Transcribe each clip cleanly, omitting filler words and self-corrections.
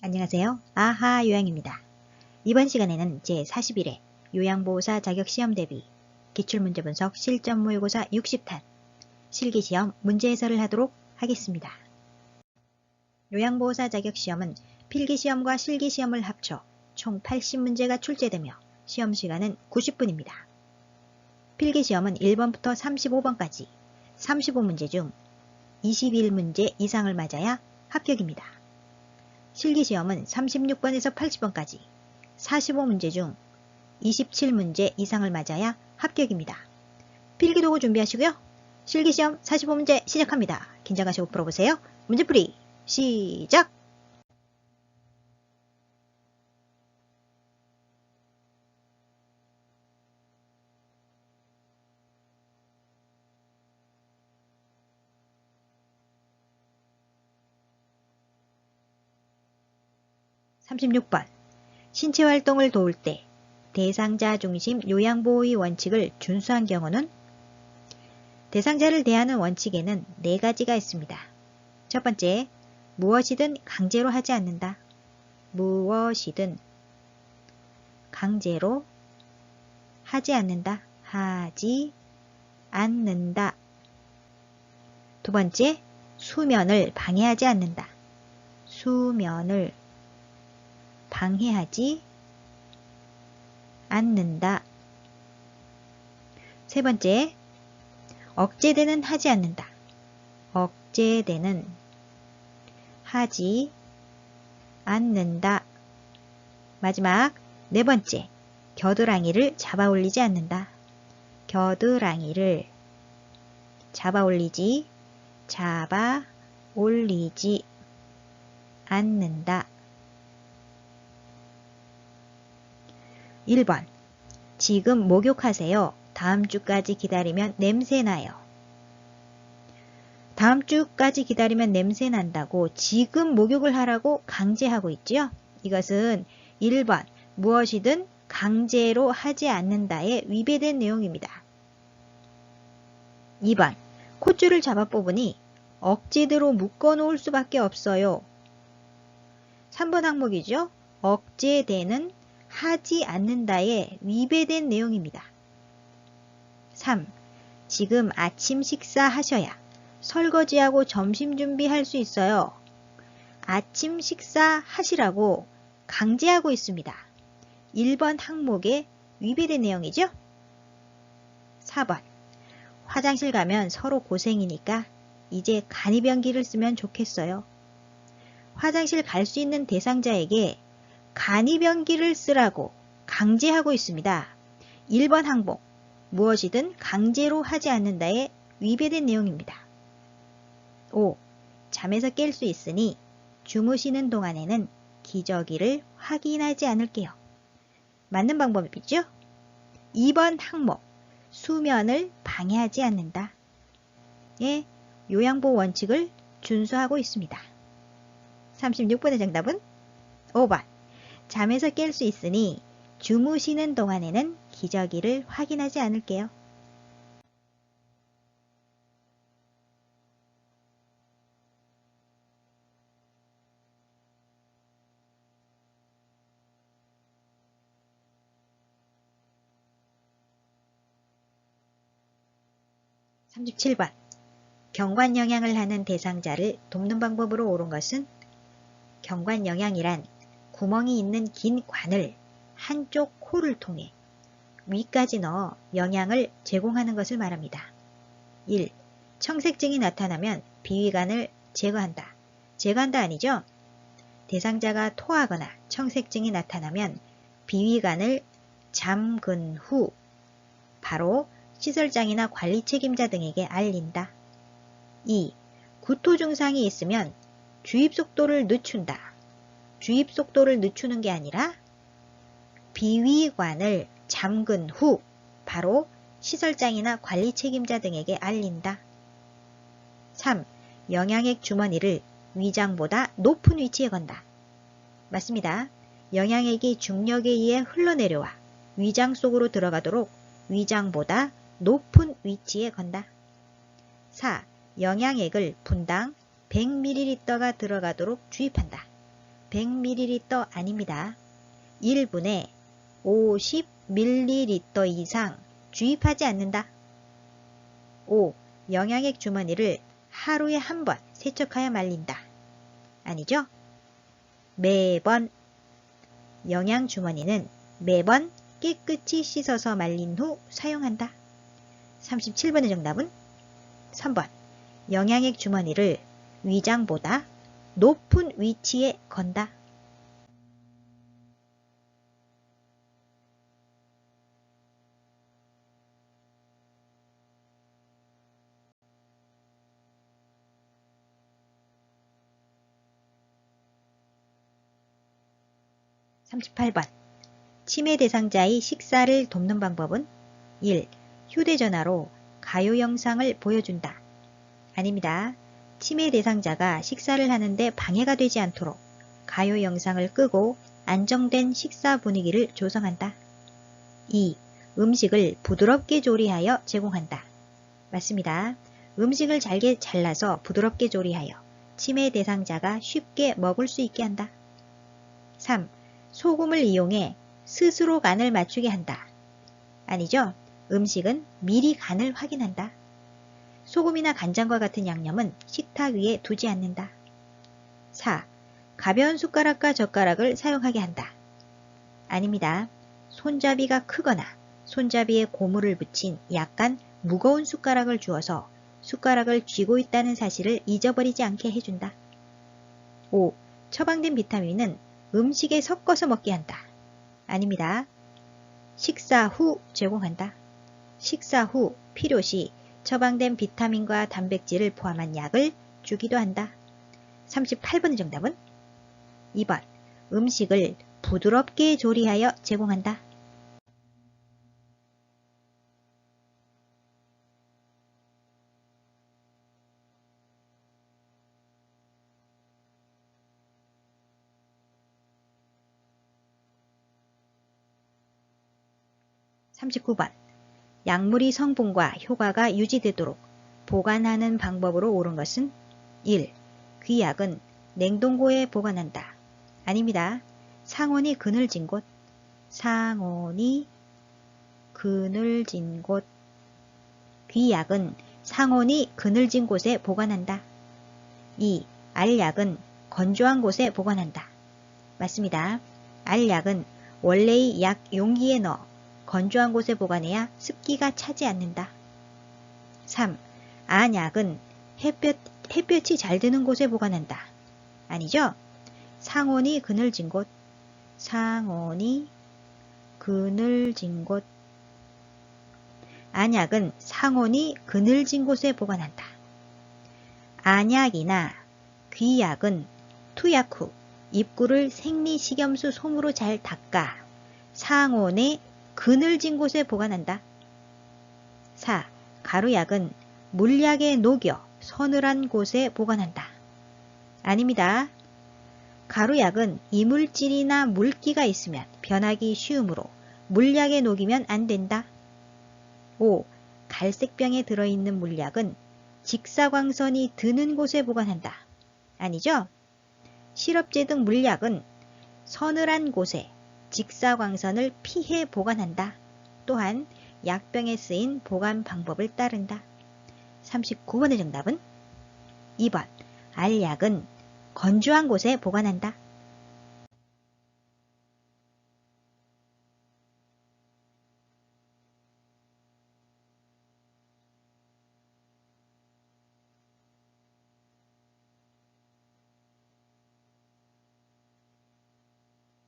안녕하세요. 아하 요양입니다. 이번 시간에는 제41회 요양보호사 자격시험 대비 기출문제 분석 실전 모의고사 60탄 실기시험 문제 해설을 하도록 하겠습니다. 요양보호사 자격시험은 필기시험과 실기시험을 합쳐 총 80문제가 출제되며 시험시간은 90분입니다. 필기시험은 1번부터 35번까지 35문제 중 21문제 이상을 맞아야 합격입니다. 실기시험은 36번에서 80번까지 45문제 중 27문제 이상을 맞아야 합격입니다. 필기도구 준비하시고요. 실기시험 45문제 시작합니다. 긴장하시고 풀어보세요. 문제풀이 시작! (36번) 신체활동을 도울 때 대상자 중심 요양보호의 원칙을 준수한 경우는? 대상자를 대하는 원칙에는 4가지가 있습니다. 첫 번째, 무엇이든 강제로 하지 않는다. 무엇이든 강제로 하지 않는다. 하지 않는다. 두 번째, 수면을 방해하지 않는다. 수면을 방해하지 않는다. 세 번째, 억제되는 하지 않는다. 억제되는 하지 않는다. 마지막 네 번째, 겨드랑이를 잡아 올리지 않는다. 겨드랑이를 잡아 올리지 않는다. 1번 지금 목욕하세요. 다음 주까지 기다리면 냄새나요. 다음 주까지 기다리면 냄새난다고 지금 목욕을 하라고 강제하고 있지요. 이것은 1번 무엇이든 강제로 하지 않는다에 위배된 내용입니다. 2번 콧줄을 잡아 뽑으니 억지대로 묶어 놓을 수밖에 없어요. 3번 항목이죠. 억제되는 하지 않는다에 위배된 내용입니다. 3. 지금 아침 식사하셔야 설거지하고 점심 준비할 수 있어요. 아침 식사하시라고 강제하고 있습니다. 1번 항목에 위배된 내용이죠. 4번 화장실 가면 서로 고생이니까 이제 간이변기를 쓰면 좋겠어요. 화장실 갈 수 있는 대상자에게 간이변기를 쓰라고 강제하고 있습니다. 1번 항목 무엇이든 강제로 하지 않는다에 위배된 내용입니다. 5. 잠에서 깰 수 있으니 주무시는 동안에는 기저귀를 확인하지 않을게요. 맞는 방법이죠? 2번 항목 수면을 방해하지 않는다. 예, 요양보호 원칙을 준수하고 있습니다. 36번의 정답은 5번 잠에서 깰 수 있으니 주무시는 동안에는 기저귀를 확인하지 않을게요. 37번 경관영양을 하는 대상자를 돕는 방법으로 옳은 것은? 경관영양이란 구멍이 있는 긴 관을 한쪽 코를 통해 위까지 넣어 영양을 제공하는 것을 말합니다. 1. 청색증이 나타나면 비위관을 제거한다. 제거한다 아니죠? 대상자가 토하거나 청색증이 나타나면 비위관을 잠근 후 바로 시설장이나 관리 책임자 등에게 알린다. 2. 구토 증상이 있으면 주입속도를 늦춘다. 주입속도를 늦추는 게 아니라 비위관을 잠근 후 바로 시설장이나 관리 책임자 등에게 알린다. 3. 영양액 주머니를 위장보다 높은 위치에 건다. 맞습니다. 영양액이 중력에 의해 흘러내려와 위장 속으로 들어가도록 위장보다 높은 위치에 건다. 4. 영양액을 분당 100ml가 들어가도록 주입한다. 100ml 아닙니다. 1분에 50ml 이상 주입하지 않는다. 5. 영양액 주머니를 하루에 한 번 세척하여 말린다. 아니죠? 매번. 영양 주머니는 매번 깨끗이 씻어서 말린 후 사용한다. 37번의 정답은 3번. 영양액 주머니를 위장보다 높은 위치에 건다. (38번) 치매 대상자의 식사를 돕는 방법은 1. 휴대전화로 가요 영상을 보여준다. 아닙니다. 치매 대상자가 식사를 하는데 방해가 되지 않도록 가요 영상을 끄고 안정된 식사 분위기를 조성한다. 2. 음식을 부드럽게 조리하여 제공한다. 맞습니다. 음식을 잘게 잘라서 부드럽게 조리하여 치매 대상자가 쉽게 먹을 수 있게 한다. 3. 소금을 이용해 스스로 간을 맞추게 한다. 아니죠. 음식은 미리 간을 확인한다. 소금이나 간장과 같은 양념은 식탁 위에 두지 않는다. 4. 가벼운 숟가락과 젓가락을 사용하게 한다. 아닙니다. 손잡이가 크거나 손잡이에 고무를 붙인 약간 무거운 숟가락을 주어서 숟가락을 쥐고 있다는 사실을 잊어버리지 않게 해준다. 5. 처방된 비타민은 음식에 섞어서 먹게 한다. 아닙니다. 식사 후 제공한다. 식사 후 필요시 처방된 비타민과 단백질을 포함한 약을 주기도 한다. 38번 정답은 2번. 음식을 부드럽게 조리하여 제공한다. (39번) 약물의 성분과 효과가 유지되도록 보관하는 방법으로 옳은 것은 1. 귀약은 냉동고에 보관한다. 아닙니다. 상온이 그늘진 곳. 상온이 그늘진 곳. 귀약은 상온이 그늘진 곳에 보관한다. 2. 알약은 건조한 곳에 보관한다. 맞습니다. 알약은 원래의 약 용기에 넣어 건조한 곳에 보관해야 습기가 차지 않는다. 3. 안약은 햇볕이 잘 드는 곳에 보관한다. 아니죠? 상온이 그늘진 곳. 상온이 그늘진 곳. 안약은 상온이 그늘진 곳에 보관한다. 안약이나 귀약은 투약 후 입구를 생리식염수 솜으로 잘 닦아 상온에 그늘진 곳에 보관한다. 4. 가루약은 물약에 녹여 서늘한 곳에 보관한다. 아닙니다. 가루약은 이물질이나 물기가 있으면 변하기 쉬우므로 물약에 녹이면 안 된다. 5. 갈색병에 들어있는 물약은 직사광선이 드는 곳에 보관한다. 아니죠? 시럽제 등 물약은 서늘한 곳에 직사광선을 피해 보관한다. 또한 약병에 쓰인 보관 방법을 따른다. 39번의 정답은 2번. 알약은 건조한 곳에 보관한다.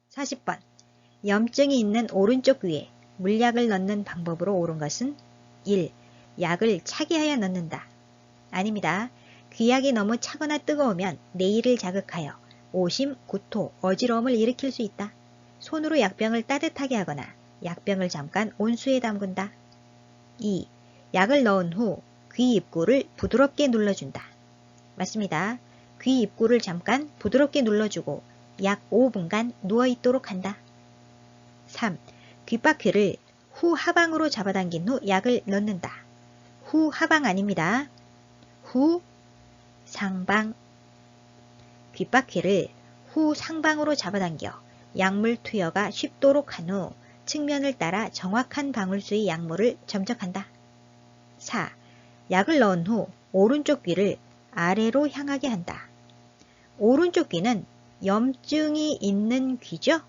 (40번) 염증이 있는 오른쪽 귀에 물약을 넣는 방법으로 옳은 것은 1. 약을 차게 하여 넣는다. 아닙니다. 귀약이 너무 차거나 뜨거우면 뇌를 자극하여 오심, 구토, 어지러움을 일으킬 수 있다. 손으로 약병을 따뜻하게 하거나 약병을 잠깐 온수에 담근다. 2. 약을 넣은 후 귀 입구를 부드럽게 눌러준다. 맞습니다. 귀 입구를 잠깐 부드럽게 눌러주고 약 5분간 누워있도록 한다. 3. 귓바퀴를 후 하방으로 잡아당긴 후 약을 넣는다. 후 하방 아닙니다. 후 상방. 귓바퀴를 후 상방으로 잡아당겨 약물 투여가 쉽도록 한 후 측면을 따라 정확한 방울수의 약물을 점적한다. 4. 약을 넣은 후 오른쪽 귀를 아래로 향하게 한다. 오른쪽 귀는 염증이 있는 귀죠?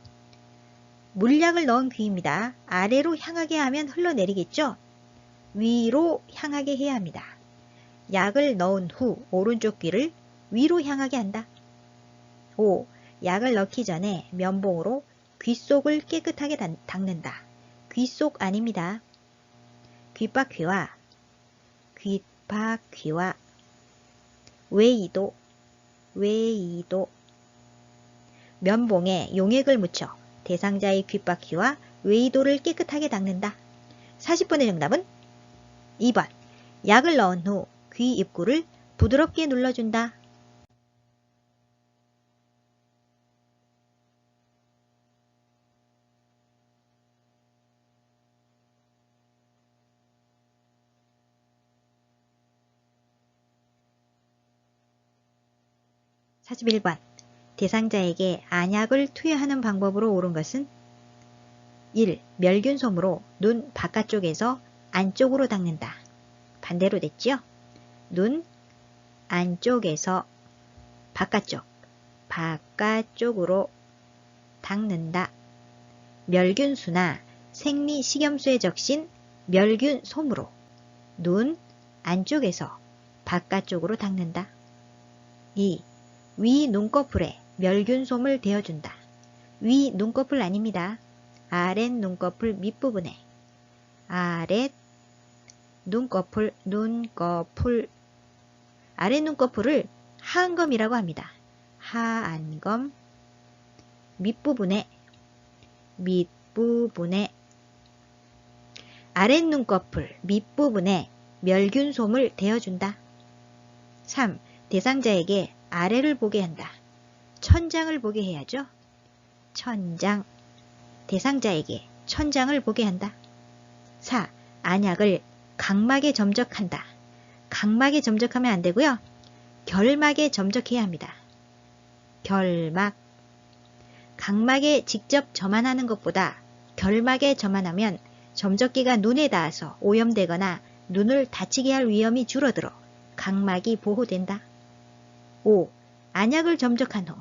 물약을 넣은 귀입니다. 아래로 향하게 하면 흘러내리겠죠? 위로 향하게 해야 합니다. 약을 넣은 후 오른쪽 귀를 위로 향하게 한다. 5. 약을 넣기 전에 면봉으로 귓속을 깨끗하게 닦는다. 귓속 아닙니다. 귓바퀴와 외이도 면봉에 용액을 묻혀 대상자의 귓바퀴와 외이도를 깨끗하게 닦는다. 40번의 정답은 2번. 약을 넣은 후 귀 입구를 부드럽게 눌러준다. 사 41번. 대상자에게 안약을 투여하는 방법으로 옳은 것은 1. 멸균솜으로 눈 바깥쪽에서 안쪽으로 닦는다. 반대로 됐죠? 눈 안쪽에서 바깥쪽으로 닦는다. 멸균수나 생리식염수에 적신 멸균솜으로 눈 안쪽에서 바깥쪽으로 닦는다. 2. 위 눈꺼풀에 멸균솜을 대어준다. 위 눈꺼풀 아닙니다. 아랫 눈꺼풀 밑부분에 아랫 눈꺼풀 아랫 눈꺼풀을 하안검이라고 합니다. 하안검 밑부분에 아랫 눈꺼풀 밑부분에 멸균솜을 대어준다. 3. 대상자에게 아래를 보게 한다. 천장을 보게 해야죠. 천장. 대상자에게 천장을 보게 한다. 4. 안약을 각막에 점적한다. 각막에 점적하면 안 되고요. 결막에 점적해야 합니다. 결막. 각막에 직접 점안하는 것보다 결막에 점안하면 점적기가 눈에 닿아서 오염되거나 눈을 다치게 할 위험이 줄어들어 각막이 보호된다. 5. 안약을 점적한 후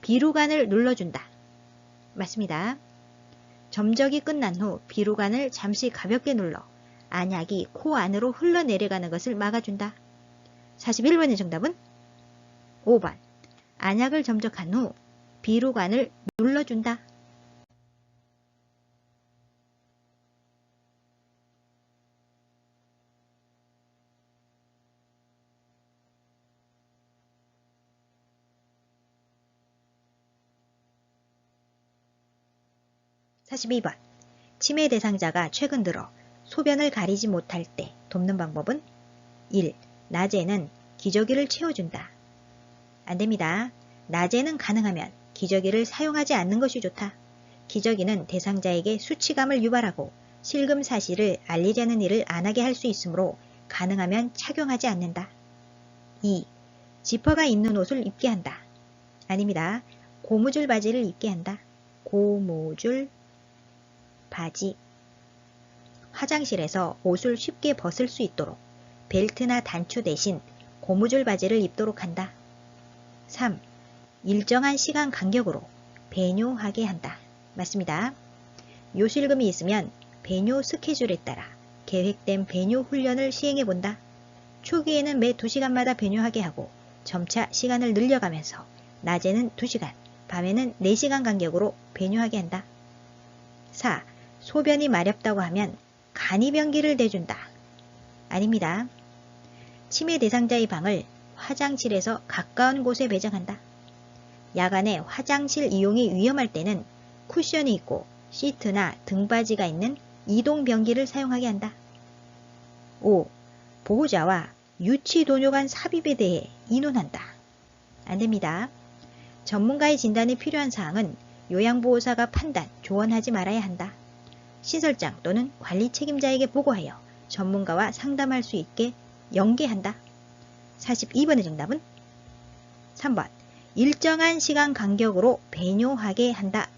비루관을 눌러준다. 맞습니다. 점적이 끝난 후 비루관을 잠시 가볍게 눌러 안약이 코 안으로 흘러내려가는 것을 막아준다. 41번의 정답은 5번. 안약을 점적한 후 비루관을 눌러준다. 사 42번. 치매 대상자가 최근 들어 소변을 가리지 못할 때 돕는 방법은 1. 낮에는 기저귀를 채워준다. 안됩니다. 낮에는 가능하면 기저귀를 사용하지 않는 것이 좋다. 기저귀는 대상자에게 수치감을 유발하고 실금 사실을 알리지 않은 일을 안 하게 할 수 있으므로 가능하면 착용하지 않는다. 2. 지퍼가 있는 옷을 입게 한다. 아닙니다. 고무줄 바지를 입게 한다. 고무줄 바지. 화장실에서 옷을 쉽게 벗을 수 있도록 벨트나 단추 대신 고무줄 바지를 입도록 한다. 3. 일정한 시간 간격으로 배뇨하게 한다. 맞습니다. 요실금이 있으면 배뇨 스케줄에 따라 계획된 배뇨 훈련을 시행해 본다. 초기에는 매 2시간마다 배뇨하게 하고 점차 시간을 늘려가면서 낮에는 2시간, 밤에는 4시간 간격으로 배뇨하게 한다. 4. 소변이 마렵다고 하면 간이변기를 대준다. 아닙니다. 치매 대상자의 방을 화장실에서 가까운 곳에 배정한다. 야간에 화장실 이용이 위험할 때는 쿠션이 있고 시트나 등받이가 있는 이동변기를 사용하게 한다. 5. 보호자와 유치도뇨 간 삽입에 대해 의논한다. 안됩니다. 전문가의 진단이 필요한 사항은 요양보호사가 판단, 조언하지 말아야 한다. 시설장 또는 관리 책임자에게 보고하여 전문가와 상담할 수 있게 연계한다. 42번의 정답은 3번. 일정한 시간 간격으로 배뇨하게 한다.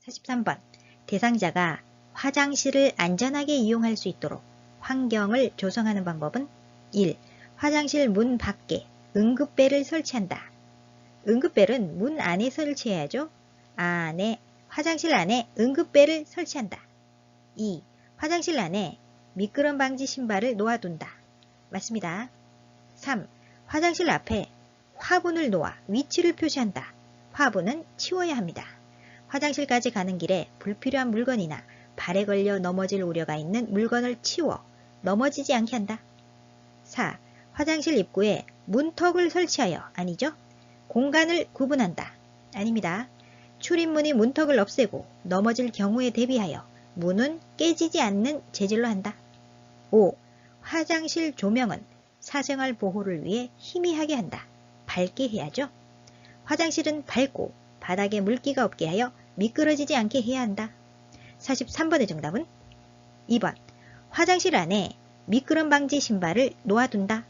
(43번) 대상자가 화장실을 안전하게 이용할 수 있도록 환경을 조성하는 방법은 1. 화장실 문 밖에 응급벨을 설치한다. 응급벨은 문 안에 설치해야죠. 화장실 안에 응급벨을 설치한다. 2. 화장실 안에 미끄럼 방지 신발을 놓아둔다. 맞습니다. 3. 화장실 앞에 화분을 놓아 위치를 표시한다. 화분은 치워야 합니다. 화장실까지 가는 길에 불필요한 물건이나 발에 걸려 넘어질 우려가 있는 물건을 치워 넘어지지 않게 한다. 4. 화장실 입구에 문턱을 설치하여 공간을 구분한다. 아닙니다. 출입문이 문턱을 없애고 넘어질 경우에 대비하여 문은 깨지지 않는 재질로 한다. 5. 화장실 조명은 사생활 보호를 위해 희미하게 한다. 밝게 해야죠. 화장실은 밝고 바닥에 물기가 없게 하여 미끄러지지 않게 해야 한다. 43번의 정답은 2번. 화장실 안에 미끄럼 방지 신발을 놓아둔다.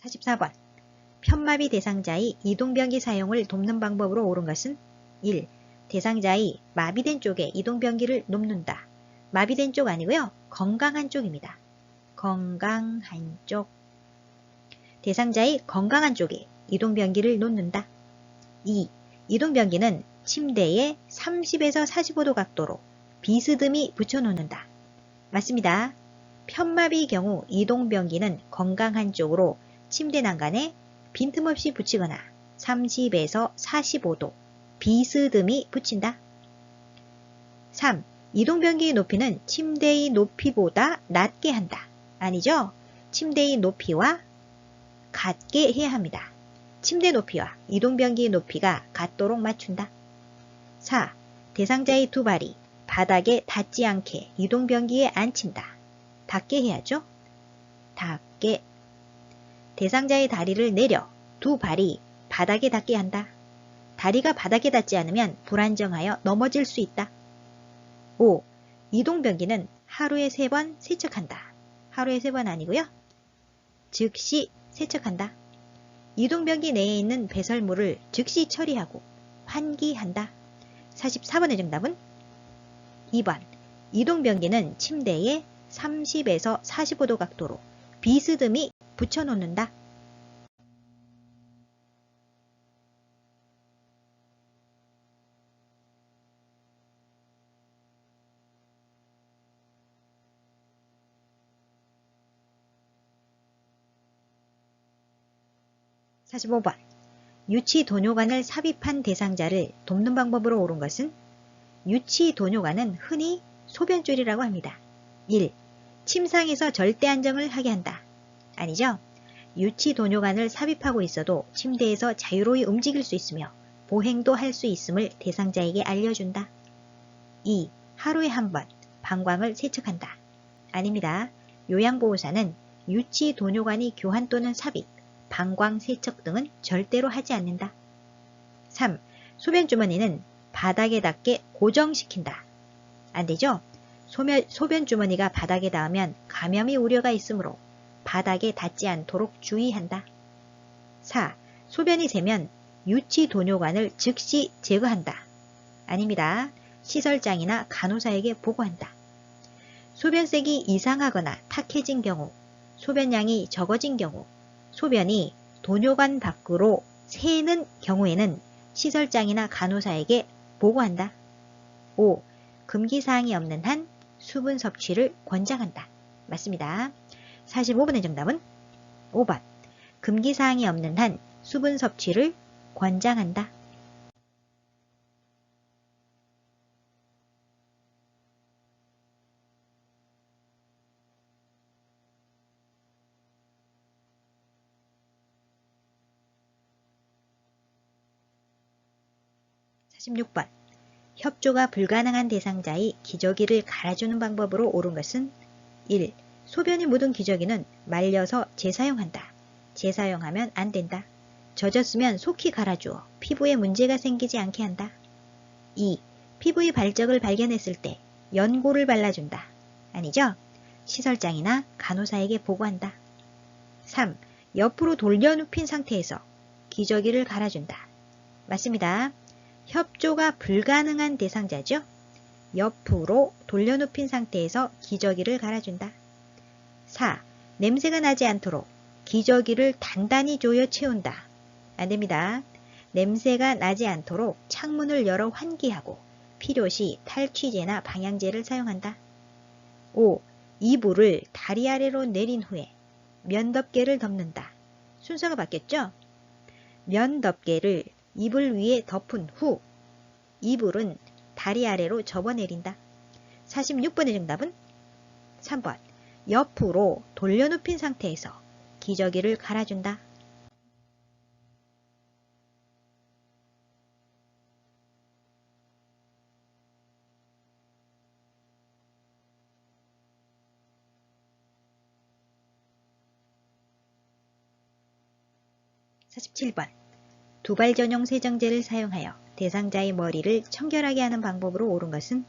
44번. 편마비 대상자의 이동변기 사용을 돕는 방법으로 옳은 것은 1. 대상자의 마비된 쪽에 이동변기를 놓는다. 마비된 쪽 아니고요. 건강한 쪽입니다. 건강한 쪽. 대상자의 건강한 쪽에 이동변기를 놓는다. 2. 이동변기는 침대에 30에서 45도 각도로 비스듬히 붙여놓는다. 맞습니다. 편마비 경우 이동변기는 건강한 쪽으로 침대 난간에 빈틈없이 붙이거나 30에서 45도 비스듬히 붙인다. 3. 이동변기의 높이는 침대의 높이보다 낮게 한다. 아니죠? 침대의 높이와 같게 해야 합니다. 침대 높이와 이동변기의 높이가 같도록 맞춘다. 4. 대상자의 두 발이 바닥에 닿지 않게 이동변기에 앉힌다. 닿게 해야죠. 닿게. 대상자의 다리를 내려 두 발이 바닥에 닿게 한다. 다리가 바닥에 닿지 않으면 불안정하여 넘어질 수 있다. 5. 이동변기는 하루에 3번 세척한다. 하루에 3번 아니고요. 즉시 세척한다. 이동변기 내에 있는 배설물을 즉시 처리하고 환기한다. 44번의 정답은 2번. 이동변기는 침대에 30에서 45도 각도로 비스듬히 붙여놓는다. 45번. 유치도뇨관을 삽입한 대상자를 돕는 방법으로 옳은 것은 유치도뇨관은 흔히 소변줄이라고 합니다. 1. 침상에서 절대 안정을 하게 한다. 아니죠? 유치도뇨관을 삽입하고 있어도 침대에서 자유로이 움직일 수 있으며 보행도 할 수 있음을 대상자에게 알려준다. 2. 하루에 한 번 방광을 세척한다. 아닙니다. 요양보호사는 유치도뇨관이 교환 또는 삽입, 방광 세척 등은 절대로 하지 않는다. 3. 소변주머니는 바닥에 닿게 고정시킨다. 안되죠? 소변주머니가 바닥에 닿으면 감염이 우려가 있으므로 바닥에 닿지 않도록 주의한다. 4. 소변이 새면 유치도뇨관을 즉시 제거한다. 아닙니다. 시설장이나 간호사에게 보고한다. 소변색이 이상하거나 탁해진 경우, 소변량이 적어진 경우, 소변이 도뇨관 밖으로 새는 경우에는 시설장이나 간호사에게 보고한다. 5. 금기사항이 없는 한 수분 섭취를 권장한다. 맞습니다. 45번의 정답은 5번. 금기사항이 없는 한 수분 섭취를 권장한다. 46번. 협조가 불가능한 대상자의 기저귀를 갈아주는 방법으로 옳은 것은 1. 소변이 묻은 기저귀는 말려서 재사용한다. 재사용하면 안 된다. 젖었으면 속히 갈아주어 피부에 문제가 생기지 않게 한다. 2. 피부의 발적을 발견했을 때 연고를 발라준다. 아니죠? 시설장이나 간호사에게 보고한다. 3. 옆으로 돌려 눕힌 상태에서 기저귀를 갈아준다. 맞습니다. 협조가 불가능한 대상자죠? 옆으로 돌려 눕힌 상태에서 기저귀를 갈아준다. 4. 냄새가 나지 않도록 기저귀를 단단히 조여 채운다. 안됩니다. 냄새가 나지 않도록 창문을 열어 환기하고 필요시 탈취제나 방향제를 사용한다. 5. 이불을 다리 아래로 내린 후에 면덮개를 덮는다. 순서가 바뀌었죠? 면덮개를 이불 위에 덮은 후 이불은 다리 아래로 접어내린다. 46번의 정답은 3번. 옆으로 돌려 눕힌 상태에서 기저귀를 갈아준다. 47번. 두발 전용 세정제를 사용하여 대상자의 머리를 청결하게 하는 방법으로 옳은 것은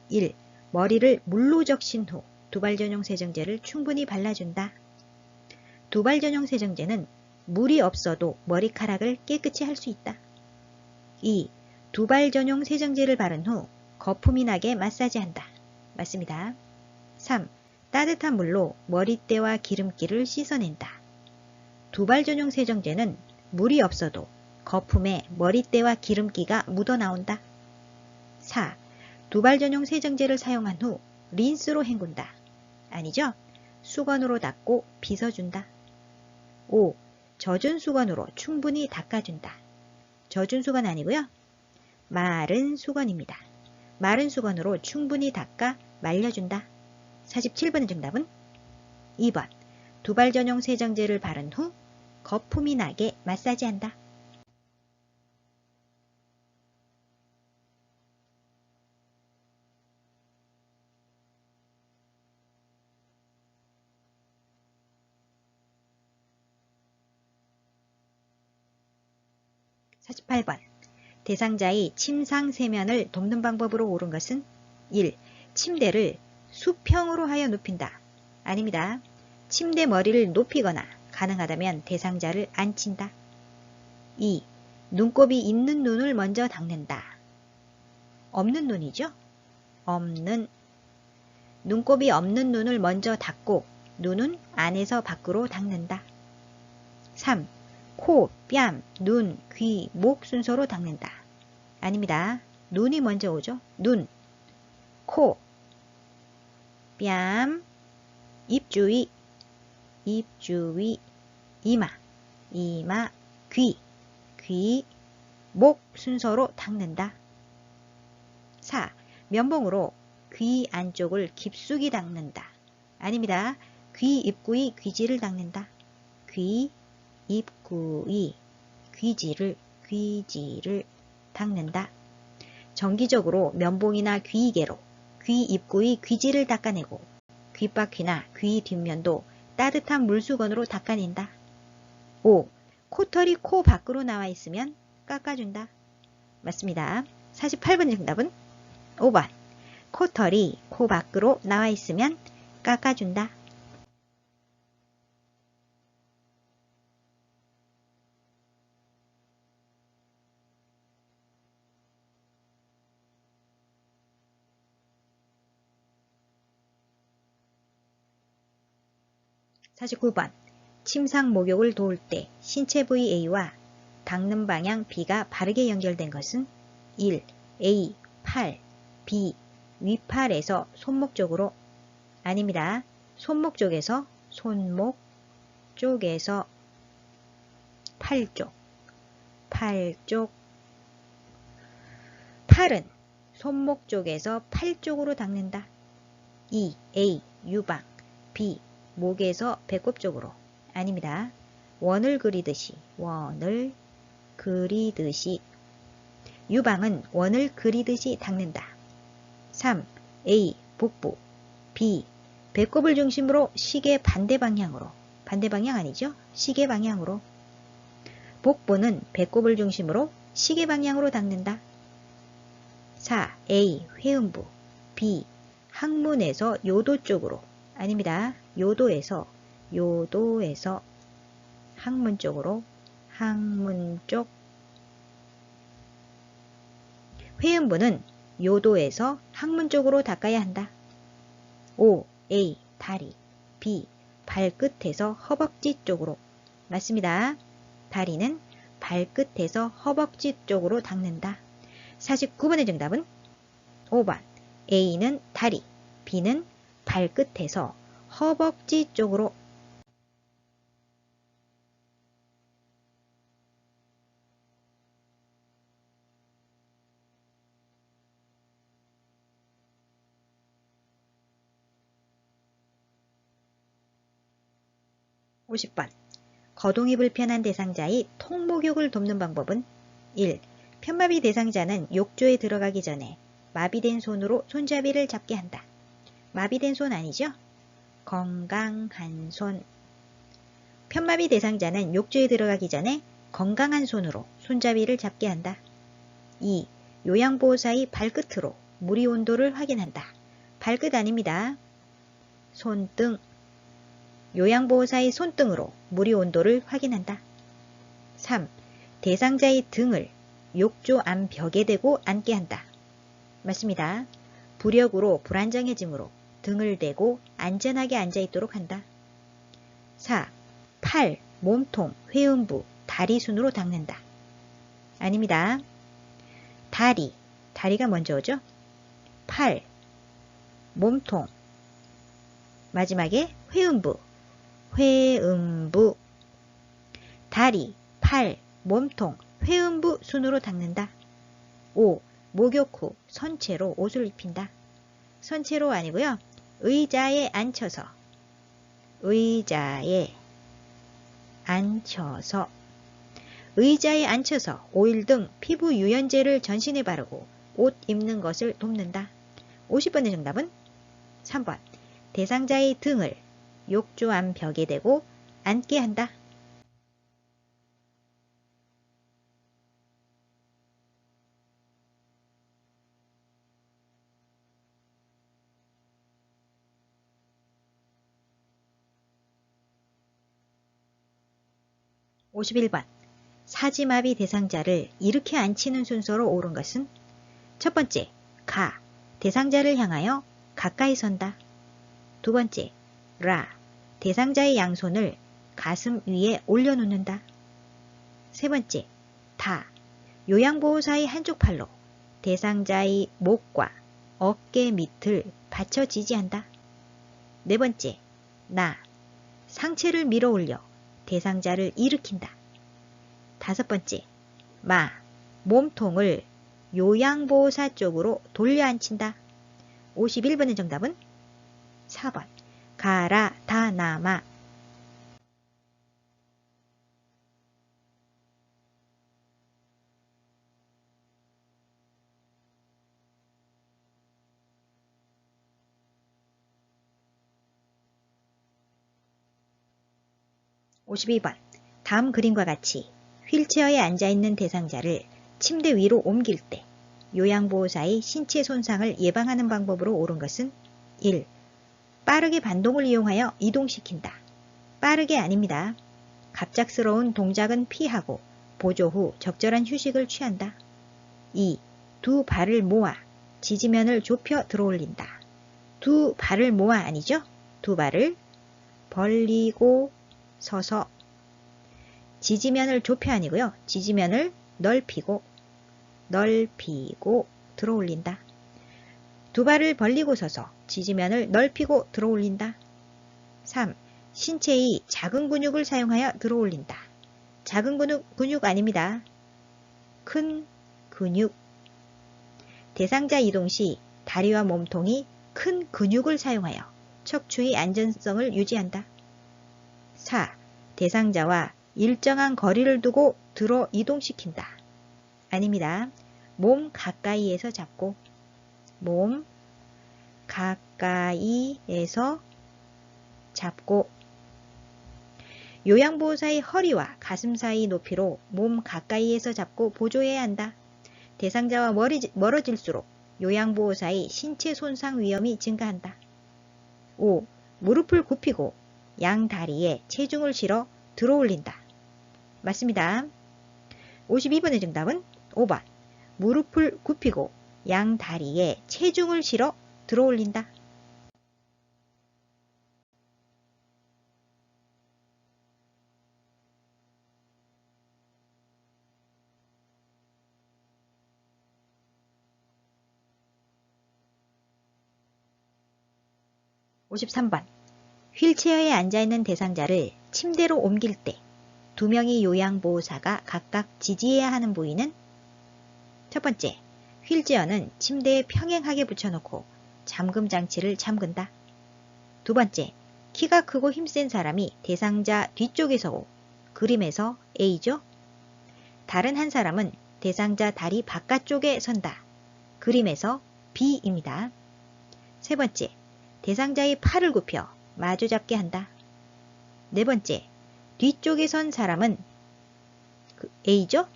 1. 머리를 물로 적신 후 두발 전용 세정제를 충분히 발라준다. 두발 전용 세정제는 물이 없어도 머리카락을 깨끗이 할 수 있다. 2. 두발 전용 세정제를 바른 후 거품이 나게 마사지한다. 맞습니다. 3. 따뜻한 물로 머리때와 기름기를 씻어낸다. 두발 전용 세정제는 물이 없어도 거품에 머리때와 기름기가 묻어나온다. 4. 두발 전용 세정제를 사용한 후 린스로 헹군다. 아니죠? 수건으로 닦고 빗어준다. 5. 젖은 수건으로 충분히 닦아준다. 젖은 수건 아니고요. 마른 수건입니다. 마른 수건으로 충분히 닦아 말려준다. 47번의 정답은 2번. 두발 전용 세정제를 바른 후 거품이 나게 마사지한다. 48번. 대상자의 침상 세면을 돕는 방법으로 옳은 것은 1. 침대를 수평으로 하여 눕힌다. 아닙니다. 침대 머리를 높이거나 가능하다면 대상자를 앉힌다. 2. 눈곱이 있는 눈을 먼저 닦는다. 없는 눈이죠? 없는. 눈곱이 없는 눈을 먼저 닦고 눈은 안에서 밖으로 닦는다. 3. 코, 뺨, 눈, 귀, 목 순서로 닦는다. 아닙니다. 눈이 먼저 오죠. 눈, 코, 뺨, 입 주위, 이마, 귀, 목 순서로 닦는다. 4. 면봉으로 귀 안쪽을 깊숙이 닦는다. 아닙니다. 귀 입구의 귀지를 닦는다. 귀 입구의 귀지를 닦는다. 정기적으로 면봉이나 귀이개로 귀 입구의 귀지를 닦아내고 귓바퀴나 귀 뒷면도 따뜻한 물수건으로 닦아낸다. 5. 코털이 코 밖으로 나와 있으면 깎아준다. 맞습니다. 48번 정답은 5번. 코털이 코 밖으로 나와 있으면 깎아준다. 49번. 침상 목욕을 도울 때 신체 부위 A와 닦는 방향 B가 바르게 연결된 것은 1. A. 팔, B. 위팔에서 손목 쪽으로. 아닙니다. 손목 쪽에서 팔 쪽. 팔은 손목 쪽에서 팔 쪽으로 닦는다. 2. A. 유방, B. 목에서 배꼽 쪽으로. 아닙니다. 원을 그리듯이 유방은 원을 그리듯이 닦는다. 3. A. 복부. B. 배꼽을 중심으로 시계 반대 방향으로. 반대 방향 아니죠? 시계 방향으로. 복부는 배꼽을 중심으로 시계 방향으로 닦는다. 4. A. 회음부. B. 항문에서 요도 쪽으로. 아닙니다. 요도에서 항문 쪽으로. 항문 쪽. 회음부는 요도에서 항문 쪽으로 닦아야 한다. 5. A. 다리. B. 발끝에서 허벅지 쪽으로. 맞습니다. 다리는 발끝에서 허벅지 쪽으로 닦는다. 49번의 정답은 5번. A는 다리, B는 발끝에서 허벅지 쪽으로. (50번) 거동이 불편한 대상자의 통목욕을 돕는 방법은 1. 편마비 대상자는 욕조에 들어가기 전에 마비된 손으로 손잡이를 잡게 한다. 마비된 손 아니죠? 건강한 손. 편마비 대상자는 욕조에 들어가기 전에 건강한 손으로 손잡이를 잡게 한다. 2. 요양보호사의 발끝으로 무리 온도를 확인한다. 발끝 아닙니다. 손등. 요양보호사의 손등으로 무리 온도를 확인한다. 3. 대상자의 등을 욕조 안 벽에 대고 앉게 한다. 맞습니다. 부력으로 불안정해짐으로 등을 대고 안전하게 앉아있도록 한다. 4. 팔, 몸통, 회음부, 다리 순으로 닦는다. 아닙니다. 다리가 먼저 오죠? 팔, 몸통, 마지막에 회음부, 다리, 팔, 몸통, 회음부 순으로 닦는다. 5. 목욕 후 선체로 옷을 입힌다. 선체로 아니고요. 의자에 앉혀서 오일 등 피부 유연제를 전신에 바르고 옷 입는 것을 돕는다. 50번의 정답은 3번. 대상자의 등을 욕조 안 벽에 대고 앉게 한다. (51번) 사지마비 대상자를 이렇게 앉히는 순서로 옳은 것은 첫 번째, 가, 대상자를 향하여 가까이 선다. 두 번째, 라, 대상자의 양손을 가슴 위에 올려놓는다. 세 번째, 다, 요양보호사의 한쪽 팔로 대상자의 목과 어깨 밑을 받쳐 지지한다. 네 번째, 나, 상체를 밀어 올려 대상자를 일으킨다. 다섯 번째, 마, 몸통을 요양보호사 쪽으로 돌려 앉힌다. 51번의 정답은 4번. 가라, 다, 나, 마. (52번) 다음 그림과 같이 휠체어에 앉아있는 대상자를 침대 위로 옮길 때 요양보호사의 신체 손상을 예방하는 방법으로 옳은 것은 1. 빠르게 반동을 이용하여 이동시킨다. 빠르게 아닙니다. 갑작스러운 동작은 피하고 보조 후 적절한 휴식을 취한다. 2. 두 발을 모아 지지면을 좁혀 들어올린다. 두 발을 모아 아니죠? 두 발을 벌리고 서서 지지면을 좁혀 아니고요. 지지면을 넓히고 들어올린다. 두 발을 벌리고 서서 지지면을 넓히고 들어올린다. 3. 신체의 작은 근육을 사용하여 들어올린다. 작은 근육 아닙니다. 큰 근육. 대상자 이동 시 다리와 몸통이 큰 근육을 사용하여 척추의 안전성을 유지한다. 4. 대상자와 일정한 거리를 두고 들어 이동시킨다. 아닙니다. 몸 가까이에서 잡고, 몸 가까이에서 잡고. 요양보호사의 허리와 가슴 사이 높이로 몸 가까이에서 잡고 보조해야 한다. 대상자와 멀어질수록 요양보호사의 신체 손상 위험이 증가한다. 5. 무릎을 굽히고 양 다리에 체중을 실어 들어올린다. 맞습니다. 52번의 정답은 5번. 무릎을 굽히고 양 다리에 체중을 실어 들어올린다. 53번. 휠체어에 앉아있는 대상자를 침대로 옮길 때 2명의 요양보호사가 각각 지지해야 하는 부위는? 첫 번째, 휠체어는 침대에 평행하게 붙여놓고 잠금 장치를 잠근다. 두 번째, 키가 크고 힘센 사람이 대상자 뒤쪽에 서고 그림에서 A죠. 다른 한 사람은 대상자 다리 바깥쪽에 선다. 그림에서 B입니다. 세 번째, 대상자의 팔을 굽혀 마주잡게 한다. 네 번째, 뒤쪽에 선 사람은 A죠.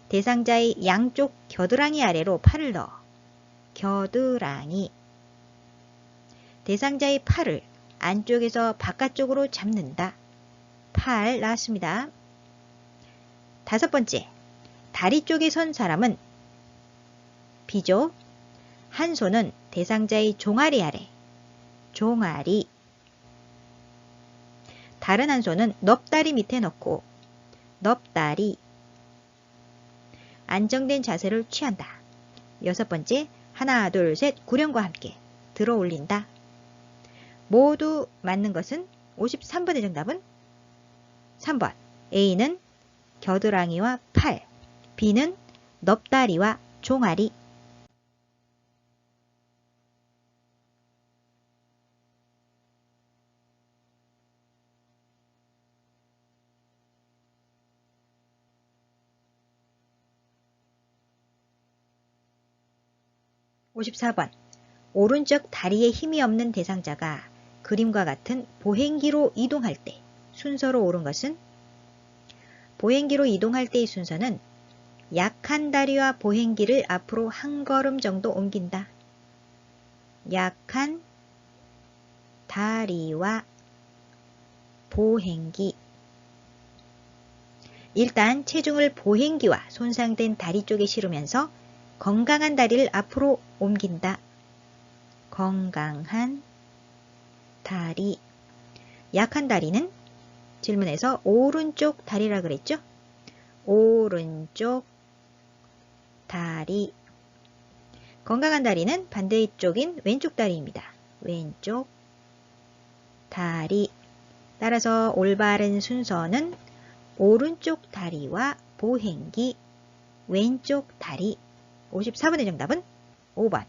대상자의 양쪽 겨드랑이 아래로 팔을 넣어 겨드랑이. 대상자의 팔을 안쪽에서 바깥쪽으로 잡는다. 팔 나왔습니다. 다섯 번째, 다리 쪽에 선 사람은 B죠. 한 손은 대상자의 종아리 아래, 종아리. 다른 한 손은 넙다리 밑에 넣고 넙다리. 안정된 자세를 취한다. 여섯 번째, 하나, 둘, 셋, 구령과 함께 들어 올린다. 모두 맞는 것은 53번의 정답은 3번. A는 겨드랑이와 팔, B는 넙다리와 종아리. 54번. 오른쪽 다리에 힘이 없는 대상자가 그림과 같은 보행기로 이동할 때 순서로 옳은 것은? 보행기로 이동할 때의 순서는 약한 다리와 보행기를 앞으로 한 걸음 정도 옮긴다. 약한 다리와 보행기. 일단 체중을 보행기와 손상된 다리 쪽에 실으면서 건강한 다리를 앞으로 옮긴다. 건강한 다리. 약한 다리는 질문에서 오른쪽 다리라 그랬죠? 오른쪽 다리. 건강한 다리는 반대쪽인 왼쪽 다리입니다. 왼쪽 다리. 따라서 올바른 순서는 오른쪽 다리와 보행기, 왼쪽 다리. 54번의 정답은 5번.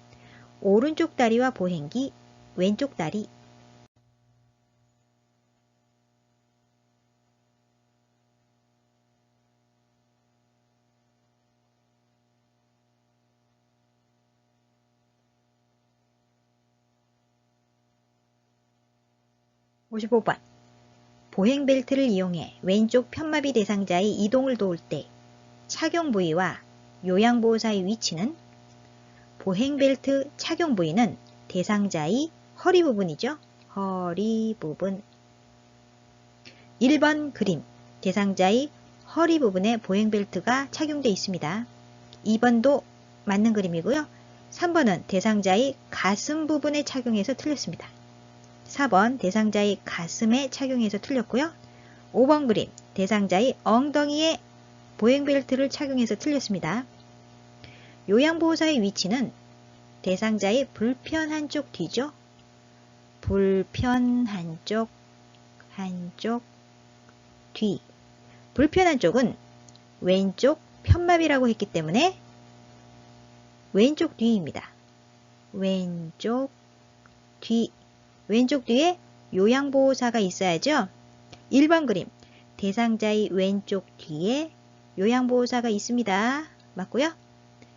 오른쪽 다리와 보행기, 왼쪽 다리. 55번. 보행벨트를 이용해 왼쪽 편마비 대상자의 이동을 도울 때 착용 부위와 요양보호사의 위치는? 보행벨트 착용 부위는 대상자의 허리 부분이죠. 허리 부분. 1번 그림. 대상자의 허리 부분에 보행벨트가 착용되어 있습니다. 2번도 맞는 그림이고요. 3번은 대상자의 가슴 부분에 착용해서 틀렸습니다. 4번 대상자의 가슴에 착용해서 틀렸고요. 5번 그림. 대상자의 엉덩이에 보행벨트를 착용해서 틀렸습니다. 요양보호사의 위치는 대상자의 불편한 쪽 뒤죠. 불편한 쪽, 한쪽 뒤. 불편한 쪽은 왼쪽 편마비라고 했기 때문에 왼쪽 뒤입니다. 왼쪽 뒤. 왼쪽 뒤에 요양보호사가 있어야죠. 1번 그림. 대상자의 왼쪽 뒤에 요양보호사가 있습니다. 맞고요.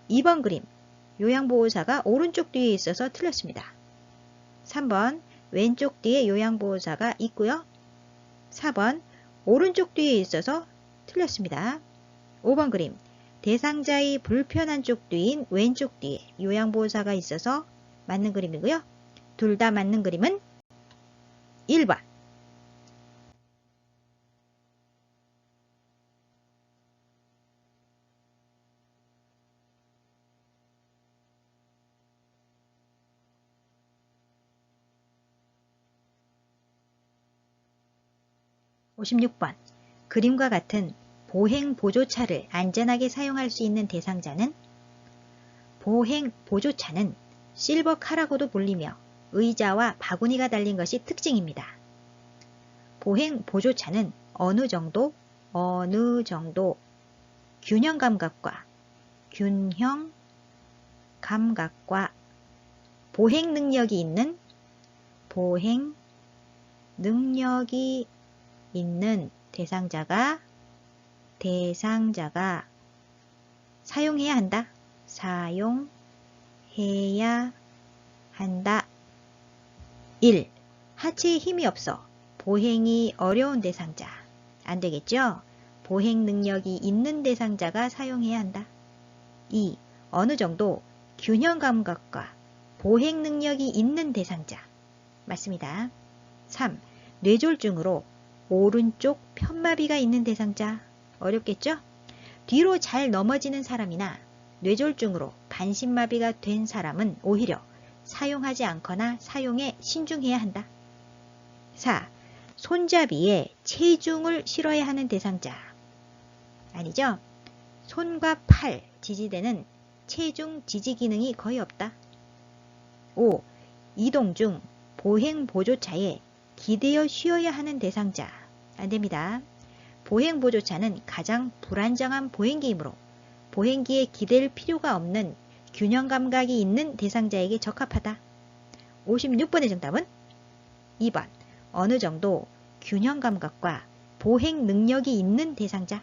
2번 그림, 요양보호사가 오른쪽 뒤에 있어서 틀렸습니다. 3번, 왼쪽 뒤에 요양보호사가 있고요. 4번, 오른쪽 뒤에 있어서 틀렸습니다. 5번 그림, 대상자의 불편한 쪽 뒤인 왼쪽 뒤에 요양보호사가 있어서 맞는 그림이고요. 둘 다 맞는 그림은 1번. 56번. 그림과 같은 보행보조차를 안전하게 사용할 수 있는 대상자는 보행보조차는 실버카라고도 불리며 의자와 바구니가 달린 것이 특징입니다. 보행보조차는 어느 정도 균형 감각과 보행 능력이 있는 대상자가 사용해야 한다. 1. 하체에 힘이 없어 보행이 어려운 대상자. 안 되겠죠? 보행 능력이 있는 대상자가 사용해야 한다. 2. 어느 정도 균형 감각과 보행 능력이 있는 대상자. 맞습니다. 3. 뇌졸중으로 오른쪽 편마비가 있는 대상자. 어렵겠죠? 뒤로 잘 넘어지는 사람이나 뇌졸중으로 반신마비가 된 사람은 오히려 사용하지 않거나 사용에 신중해야 한다. 4. 손잡이에 체중을 실어야 하는 대상자. 아니죠? 손과 팔, 지지대는 체중 지지 기능이 거의 없다. 5. 이동 중 보행보조차에 기대어 쉬어야 하는 대상자. 안됩니다. 보행보조차는 가장 불안정한 보행기이므로 보행기에 기댈 필요가 없는 균형 감각이 있는 대상자에게 적합하다. 56번의 정답은 2번. 어느 정도 균형 감각과 보행 능력이 있는 대상자.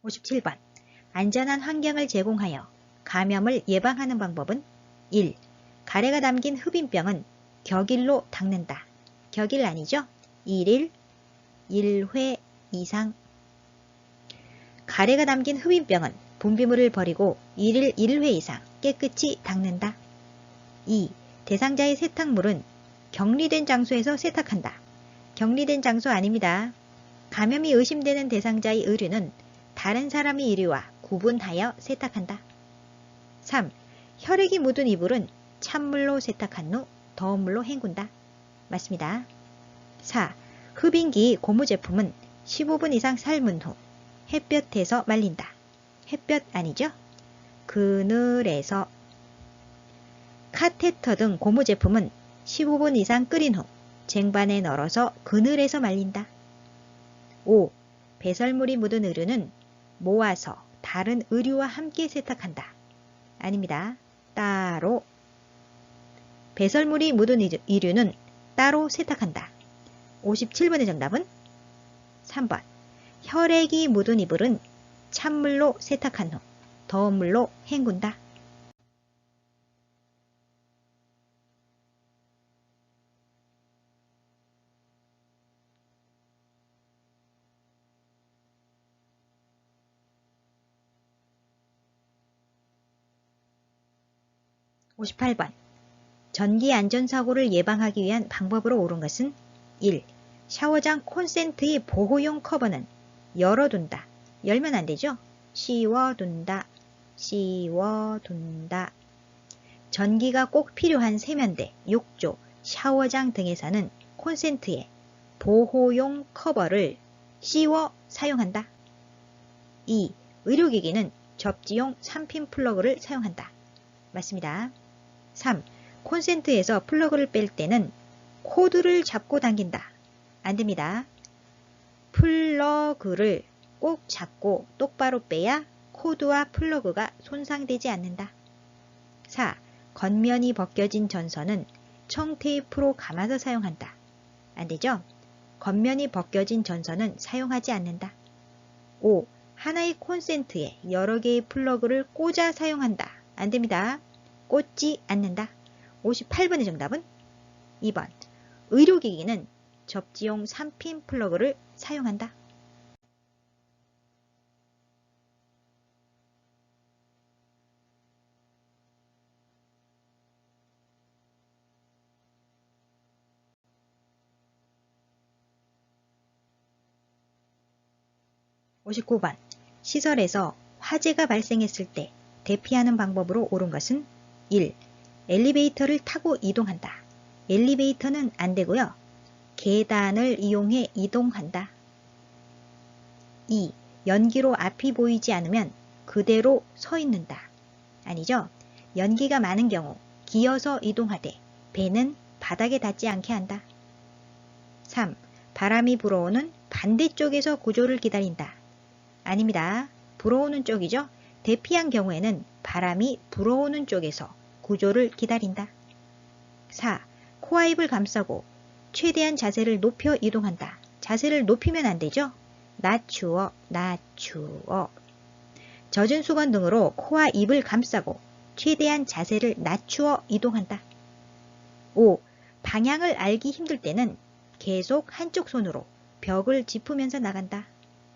57번. 안전한 환경을 제공하여 감염을 예방하는 방법은 1. 가래가 담긴 흡인병은 격일로 닦는다. 격일 아니죠? 1일 1회 이상. 가래가 담긴 흡인병은 분비물을 버리고 1일 1회 이상 깨끗이 닦는다. 2. 대상자의 세탁물은 격리된 장소에서 세탁한다. 격리된 장소 아닙니다. 감염이 의심되는 대상자의 의류는 다른 사람의 의류와 구분하여 세탁한다. 3. 혈액이 묻은 이불은 찬물로 세탁한 후 더운 물로 헹군다. 맞습니다. 4. 흡인기 고무 제품은 15분 이상 삶은 후 햇볕에서 말린다. 햇볕 아니죠? 그늘에서. 카테터 등 고무 제품은 15분 이상 끓인 후 쟁반에 널어서 그늘에서 말린다. 5. 배설물이 묻은 의류는 모아서 다른 의류와 함께 세탁한다. 아닙니다. 따로. 배설물이 묻은 의류는 따로 세탁한다. 57번의 정답은 3번. 혈액이 묻은 이불은 찬물로 세탁한 후 더운 물로 헹군다. 58번. 전기 안전사고를 예방하기 위한 방법으로 옳은 것은 1. 샤워장 콘센트의 보호용 커버는 열어둔다. 열면 안 되죠? 씌워둔다. 전기가 꼭 필요한 세면대, 욕조, 샤워장 등에서는 콘센트에 보호용 커버를 씌워 사용한다. 2. 의료기기는 접지용 3핀 플러그를 사용한다. 맞습니다. 3. 콘센트에서 플러그를 뺄 때는 코드를 잡고 당긴다. 안됩니다. 플러그를 꼭 잡고 똑바로 빼야 코드와 플러그가 손상되지 않는다. 4. 겉면이 벗겨진 전선은 청테이프로 감아서 사용한다. 안되죠? 겉면이 벗겨진 전선은 사용하지 않는다. 5. 하나의 콘센트에 여러 개의 플러그를 꽂아 사용한다. 안됩니다. 꽂지 않는다. 58번의 정답은 2번. 의료기기는 접지용 3핀 플러그를 사용한다. (59번) 시설에서 화재가 발생했을 때 대피하는 방법으로 옳은 것은 1. 엘리베이터를 타고 이동한다. 엘리베이터는 안되고요. 계단을 이용해 이동한다. 2. 연기로 앞이 보이지 않으면 그대로 서 있는다. 아니죠. 연기가 많은 경우 기어서 이동하되 배는 바닥에 닿지 않게 한다. 3. 바람이 불어오는 반대쪽에서 구조를 기다린다. 아닙니다. 불어오는 쪽이죠. 대피한 경우에는 바람이 불어오는 쪽에서 구조를 기다린다. 4. 코와 입을 감싸고 최대한 자세를 높여 이동한다. 자세를 높이면 안되죠. 낮추어, 낮추어. 젖은 수건 등으로 코와 입을 감싸고 최대한 자세를 낮추어 이동한다. 5. 방향을 알기 힘들 때는 계속 한쪽 손으로 벽을 짚으면서 나간다.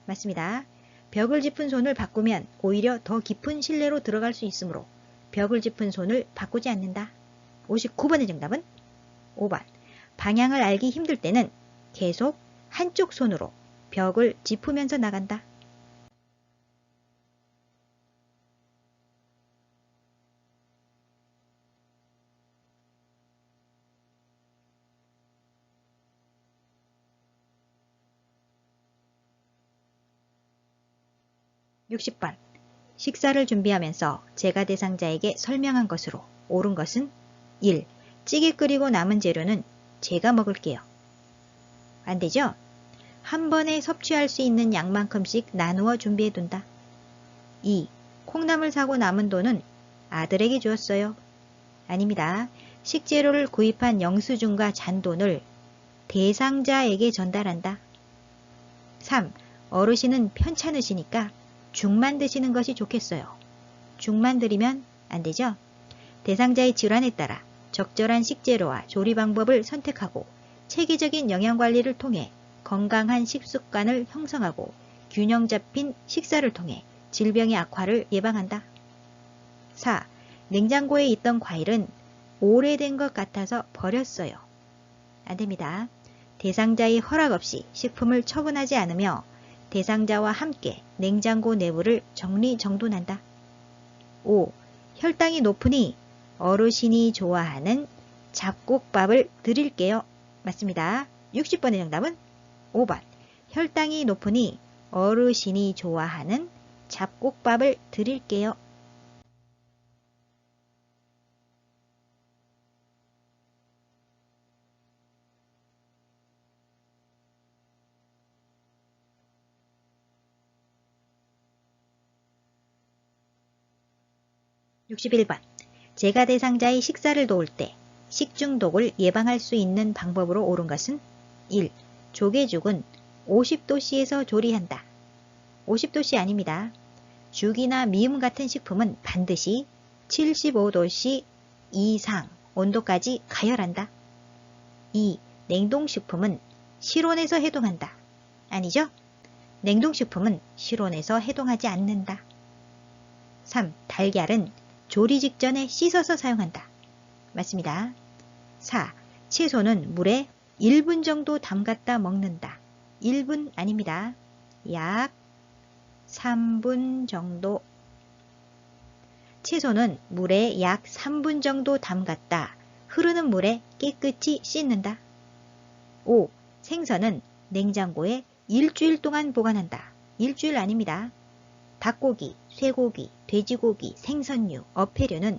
맞습니다. 벽을 짚은 손을 바꾸면 오히려 더 깊은 실내로 들어갈 수 있으므로 벽을 짚은 손을 바꾸지 않는다. 59번의 정답은 5번. 방향을 알기 힘들 때는 계속 한쪽 손으로 벽을 짚으면서 나간다. (60번) 식사를 준비하면서 제가 대상자에게 설명한 것으로 옳은 것은 1. 찌개 끓이고 남은 재료는 제가 먹을게요. 안되죠? 한 번에 섭취할 수 있는 양만큼씩 나누어 준비해둔다. 2. 콩나물 사고 남은 돈은 아들에게 주었어요. 아닙니다. 식재료를 구입한 영수증과 잔돈을 대상자에게 전달한다. 3. 어르신은 편찮으시니까 죽만 드시는 것이 좋겠어요. 죽만 드리면 안되죠? 대상자의 질환에 따라 적절한 식재료와 조리 방법을 선택하고 체계적인 영양관리를 통해 건강한 식습관을 형성하고 균형 잡힌 식사를 통해 질병의 악화를 예방한다. 4. 냉장고에 있던 과일은 오래된 것 같아서 버렸어요. 안됩니다. 대상자의 허락 없이 식품을 처분하지 않으며 대상자와 함께 냉장고 내부를 정리정돈한다. 5. 혈당이 높으니 어르신이 좋아하는 잡곡밥을 드릴게요. 맞습니다. 60번의 정답은 5번. 혈당이 높으니 어르신이 좋아하는 잡곡밥을 드릴게요. (61번) 제가 대상자의 식사를 도울 때 식중독을 예방할 수 있는 방법으로 옳은 것은 1. 조개죽은 50도씨에서 조리한다. 50도씨 아닙니다. 죽이나 미음 같은 식품은 반드시 75도씨 이상 온도까지 가열한다. 2. 냉동식품은 실온에서 해동한다. 아니죠? 냉동식품은 실온에서 해동하지 않는다. 3. 달걀은 조리 직전에 씻어서 사용한다. 맞습니다. 4. 채소는 물에 1분 정도 담갔다 먹는다. 1분 아닙니다. 약 3분 정도. 채소는 물에 약 3분 정도 담갔다. 흐르는 물에 깨끗이 씻는다. 5. 생선은 냉장고에 일주일 동안 보관한다. 일주일 아닙니다. 닭고기, 쇠고기, 돼지고기, 생선류, 어패류는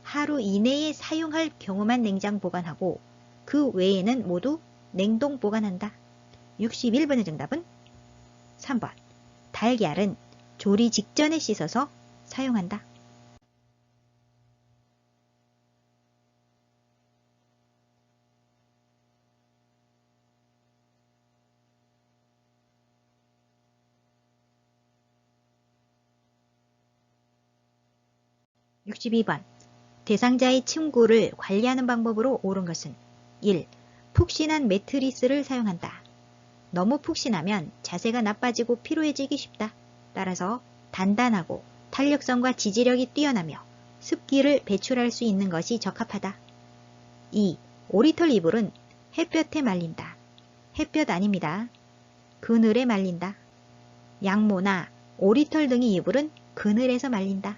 하루 이내에 사용할 경우만 냉장 보관하고 그 외에는 모두 냉동 보관한다. 61번의 정답은 3번. 달걀은 조리 직전에 씻어서 사용한다. (62번) 대상자의 침구를 관리하는 방법으로 옳은 것은 1. 푹신한 매트리스를 사용한다. 너무 푹신하면 자세가 나빠지고 피로해지기 쉽다. 따라서 단단하고 탄력성과 지지력이 뛰어나며 습기를 배출할 수 있는 것이 적합하다. 2. 오리털 이불은 햇볕에 말린다. 햇볕 아닙니다. 그늘에 말린다. 양모나 오리털 등의 이불은 그늘에서 말린다.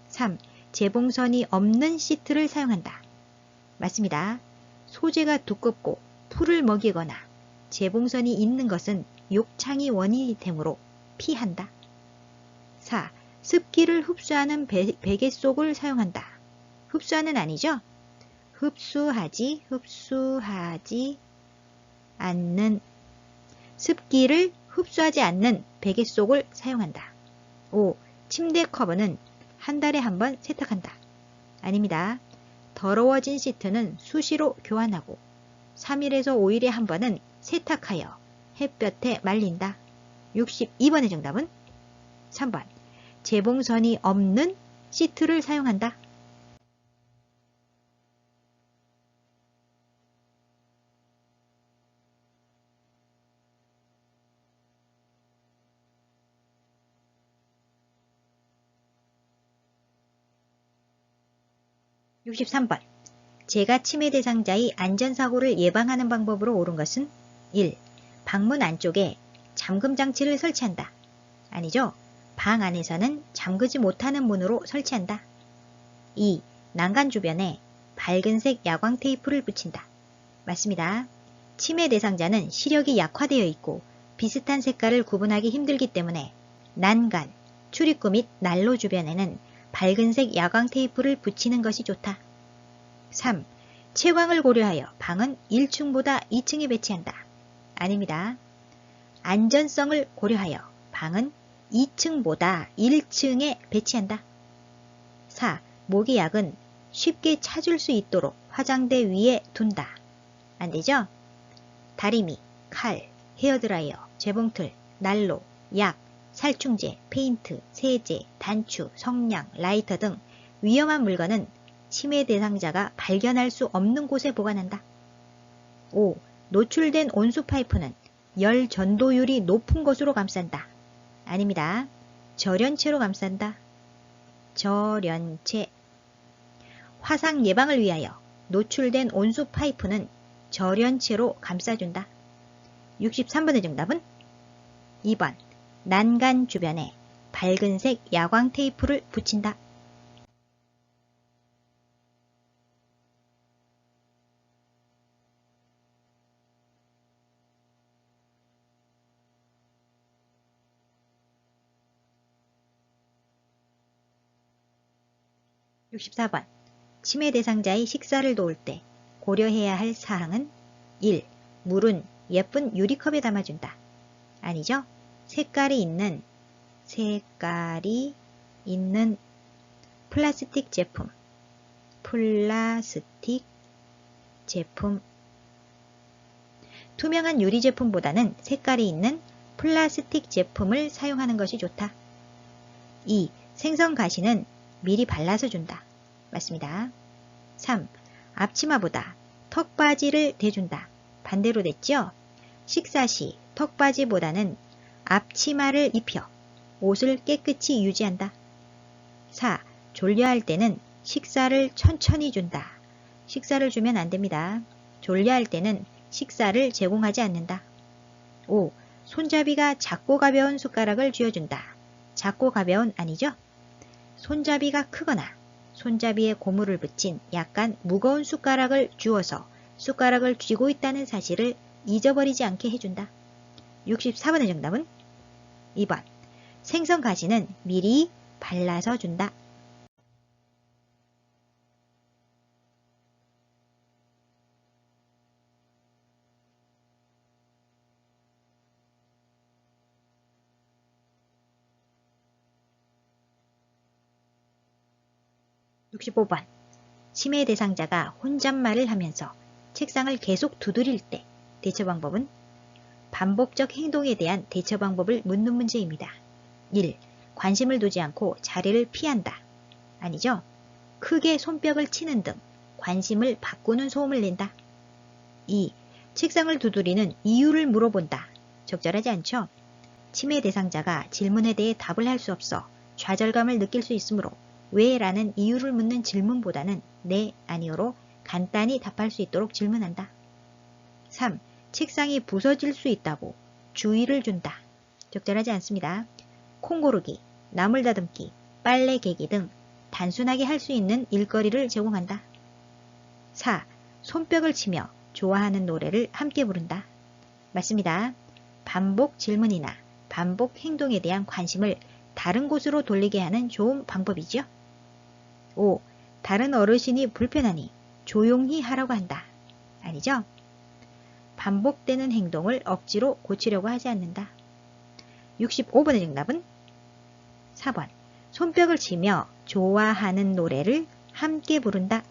3. 재봉선이 없는 시트를 사용한다. 맞습니다. 소재가 두껍고 풀을 먹이거나 재봉선이 있는 것은 욕창이 원인이 되므로 피한다. 4. 습기를 흡수하는 베개 속을 사용한다. 흡수하는 아니죠? 흡수하지 않는, 습기를 흡수하지 않는 베개 속을 사용한다. 5. 침대 커버는 한 달에 한 번 세탁한다. 아닙니다. 더러워진 시트는 수시로 교환하고 3일에서 5일에 한 번은 세탁하여 햇볕에 말린다. 62번의 정답은 3번. 재봉선이 없는 시트를 사용한다. (63번) 재가 침해 대상자의 안전사고를 예방하는 방법으로 옳은 것은 1. 방문 안쪽에 잠금 장치를 설치한다. 아니죠. 방 안에서는 잠그지 못하는 문으로 설치한다. 2. 난간 주변에 밝은색 야광 테이프를 붙인다. 맞습니다. 침해 대상자는 시력이 약화되어 있고 비슷한 색깔을 구분하기 힘들기 때문에 난간, 출입구 및 난로 주변에는 밝은색 야광 테이프를 붙이는 것이 좋다. 3. 채광을 고려하여 방은 1층보다 2층에 배치한다. 아닙니다. 안전성을 고려하여 방은 2층보다 1층에 배치한다. 4. 모기약은 쉽게 찾을 수 있도록 화장대 위에 둔다. 안되죠? 다리미, 칼, 헤어드라이어, 재봉틀, 난로, 약, 살충제, 페인트, 세제, 단추, 성냥, 라이터 등 위험한 물건은 침해 대상자가 발견할 수 없는 곳에 보관한다. 5. 노출된 온수 파이프는 열 전도율이 높은 것으로 감싼다. 아닙니다. 절연체로 감싼다. 절연체. 화상 예방을 위하여 노출된 온수 파이프는 절연체로 감싸준다. 63번의 정답은 2번. 난간 주변에 밝은색 야광 테이프를 붙인다. (64번) 침해 대상자의 식사를 도울 때 고려해야 할 사항은 1. 물은 예쁜 유리컵에 담아준다. 아니죠? 색깔이 있는 플라스틱 제품. 투명한 유리 제품보다는 색깔이 있는 플라스틱 제품을 사용하는 것이 좋다. 2. 생선 가시는 미리 발라서 준다. 맞습니다. 3. 앞치마보다 턱바지를 대준다. 반대로 됐죠? 식사 시 턱바지보다는 앞치마를 입혀 옷을 깨끗이 유지한다. 4. 졸려할 때는 식사를 천천히 준다. 식사를 주면 안됩니다. 졸려할 때는 식사를 제공하지 않는다. 5. 손잡이가 작고 가벼운 숟가락을 쥐어준다. 작고 가벼운 아니죠? 손잡이가 크거나 손잡이에 고무를 붙인 약간 무거운 숟가락을 주어서 숟가락을 쥐고 있다는 사실을 잊어버리지 않게 해준다. 64번의 정답은 2번. 생선 가시는 미리 발라서 준다. 65번. 치매 대상자가 혼잣말을 하면서 책상을 계속 두드릴 때 대처 방법은? 반복적 행동에 대한 대처 방법을 묻는 문제입니다. 1. 관심을 두지 않고 자리를 피한다. 아니죠? 크게 손뼉을 치는 등 관심을 바꾸는 소음을 낸다. 2. 책상을 두드리는 이유를 물어본다. 적절하지 않죠? 치매 대상자가 질문에 대해 답을 할 수 없어 좌절감을 느낄 수 있으므로 왜? 라는 이유를 묻는 질문보다는 네, 아니오로 간단히 답할 수 있도록 질문한다. 3. 책상이 부서질 수 있다고 주의를 준다. 적절하지 않습니다. 콩 고르기, 나물 다듬기, 빨래 개기 등 단순하게 할 수 있는 일거리를 제공한다. 4. 손뼉을 치며 좋아하는 노래를 함께 부른다. 맞습니다. 반복 질문이나 반복 행동에 대한 관심을 다른 곳으로 돌리게 하는 좋은 방법이죠. 5. 다른 어르신이 불편하니 조용히 하라고 한다. 아니죠? 반복되는 행동을 억지로 고치려고 하지 않는다. 65번의 정답은 4번. 손뼉을 치며 좋아하는 노래를 함께 부른다.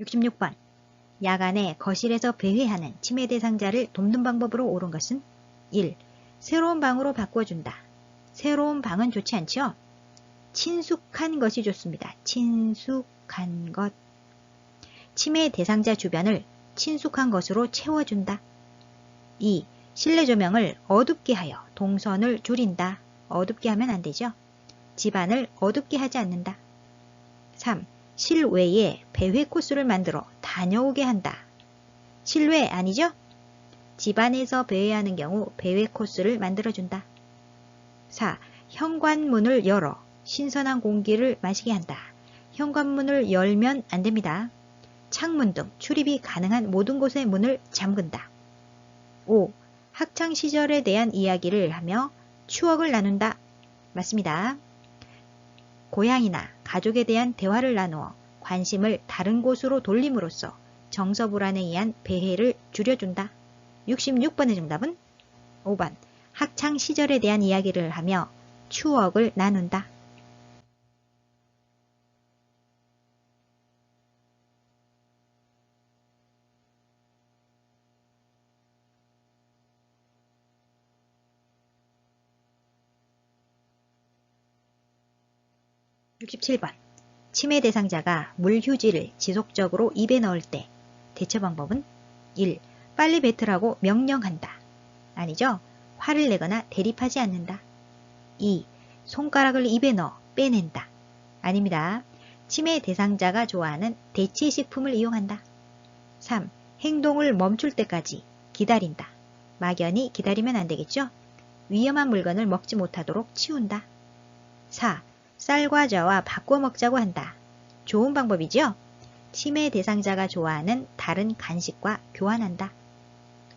66번. 야간에 거실에서 배회하는 치매 대상자를 돕는 방법으로 옳은 것은? 1. 새로운 방으로 바꿔준다. 새로운 방은 좋지 않죠? 친숙한 것이 좋습니다. 친숙한 것. 치매 대상자 주변을 친숙한 것으로 채워준다. 2. 실내 조명을 어둡게 하여 동선을 줄인다. 어둡게 하면 안 되죠? 집안을 어둡게 하지 않는다. 3. 실외에 배회 코스를 만들어 다녀오게 한다. 실외 아니죠? 집안에서 배회하는 경우 배회 코스를 만들어준다. 4. 현관문을 열어 신선한 공기를 마시게 한다. 현관문을 열면 안 됩니다. 창문 등 출입이 가능한 모든 곳의 문을 잠근다. 5. 학창 시절에 대한 이야기를 하며 추억을 나눈다. 맞습니다. 고향이나 가족에 대한 대화를 나누어 관심을 다른 곳으로 돌림으로써 정서 불안에 의한 배회를 줄여준다. 66번의 정답은 5번. 학창 시절에 대한 이야기를 하며 추억을 나눈다. 67번. 치매 대상자가 물휴지를 지속적으로 입에 넣을 때 대처 방법은? 1. 빨리 뱉으라고 명령한다. 아니죠? 화를 내거나 대립하지 않는다. 2. 손가락을 입에 넣어 빼낸다. 아닙니다. 치매 대상자가 좋아하는 대체식품을 이용한다. 3. 행동을 멈출 때까지 기다린다. 막연히 기다리면 안 되겠죠? 위험한 물건을 먹지 못하도록 치운다. 4. 쌀과자와 바꿔 먹자고 한다. 좋은 방법이죠? 치매 대상자가 좋아하는 다른 간식과 교환한다.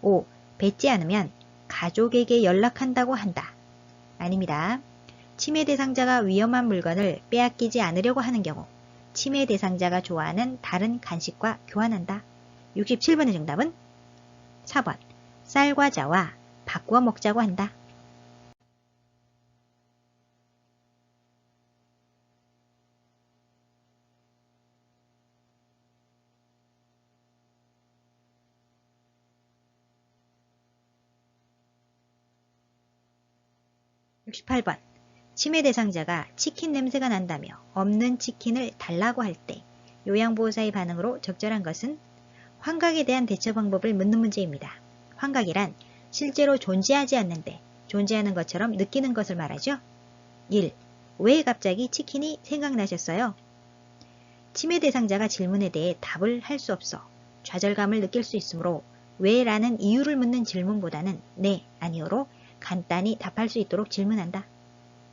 5. 뱉지 않으면 가족에게 연락한다고 한다. 아닙니다. 치매 대상자가 위험한 물건을 빼앗기지 않으려고 하는 경우 치매 대상자가 좋아하는 다른 간식과 교환한다. 67번의 정답은 4번. 쌀과자와 바꾸어 먹자고 한다. 68번. 치매 대상자가 치킨 냄새가 난다며 없는 치킨을 달라고 할 때 요양보호사의 반응으로 적절한 것은? 환각에 대한 대처 방법을 묻는 문제입니다. 환각이란 실제로 존재하지 않는데 존재하는 것처럼 느끼는 것을 말하죠. 1. 왜 갑자기 치킨이 생각나셨어요? 치매 대상자가 질문에 대해 답을 할 수 없어 좌절감을 느낄 수 있으므로 왜? 라는 이유를 묻는 질문보다는 네, 아니오로 간단히 답할 수 있도록 질문한다.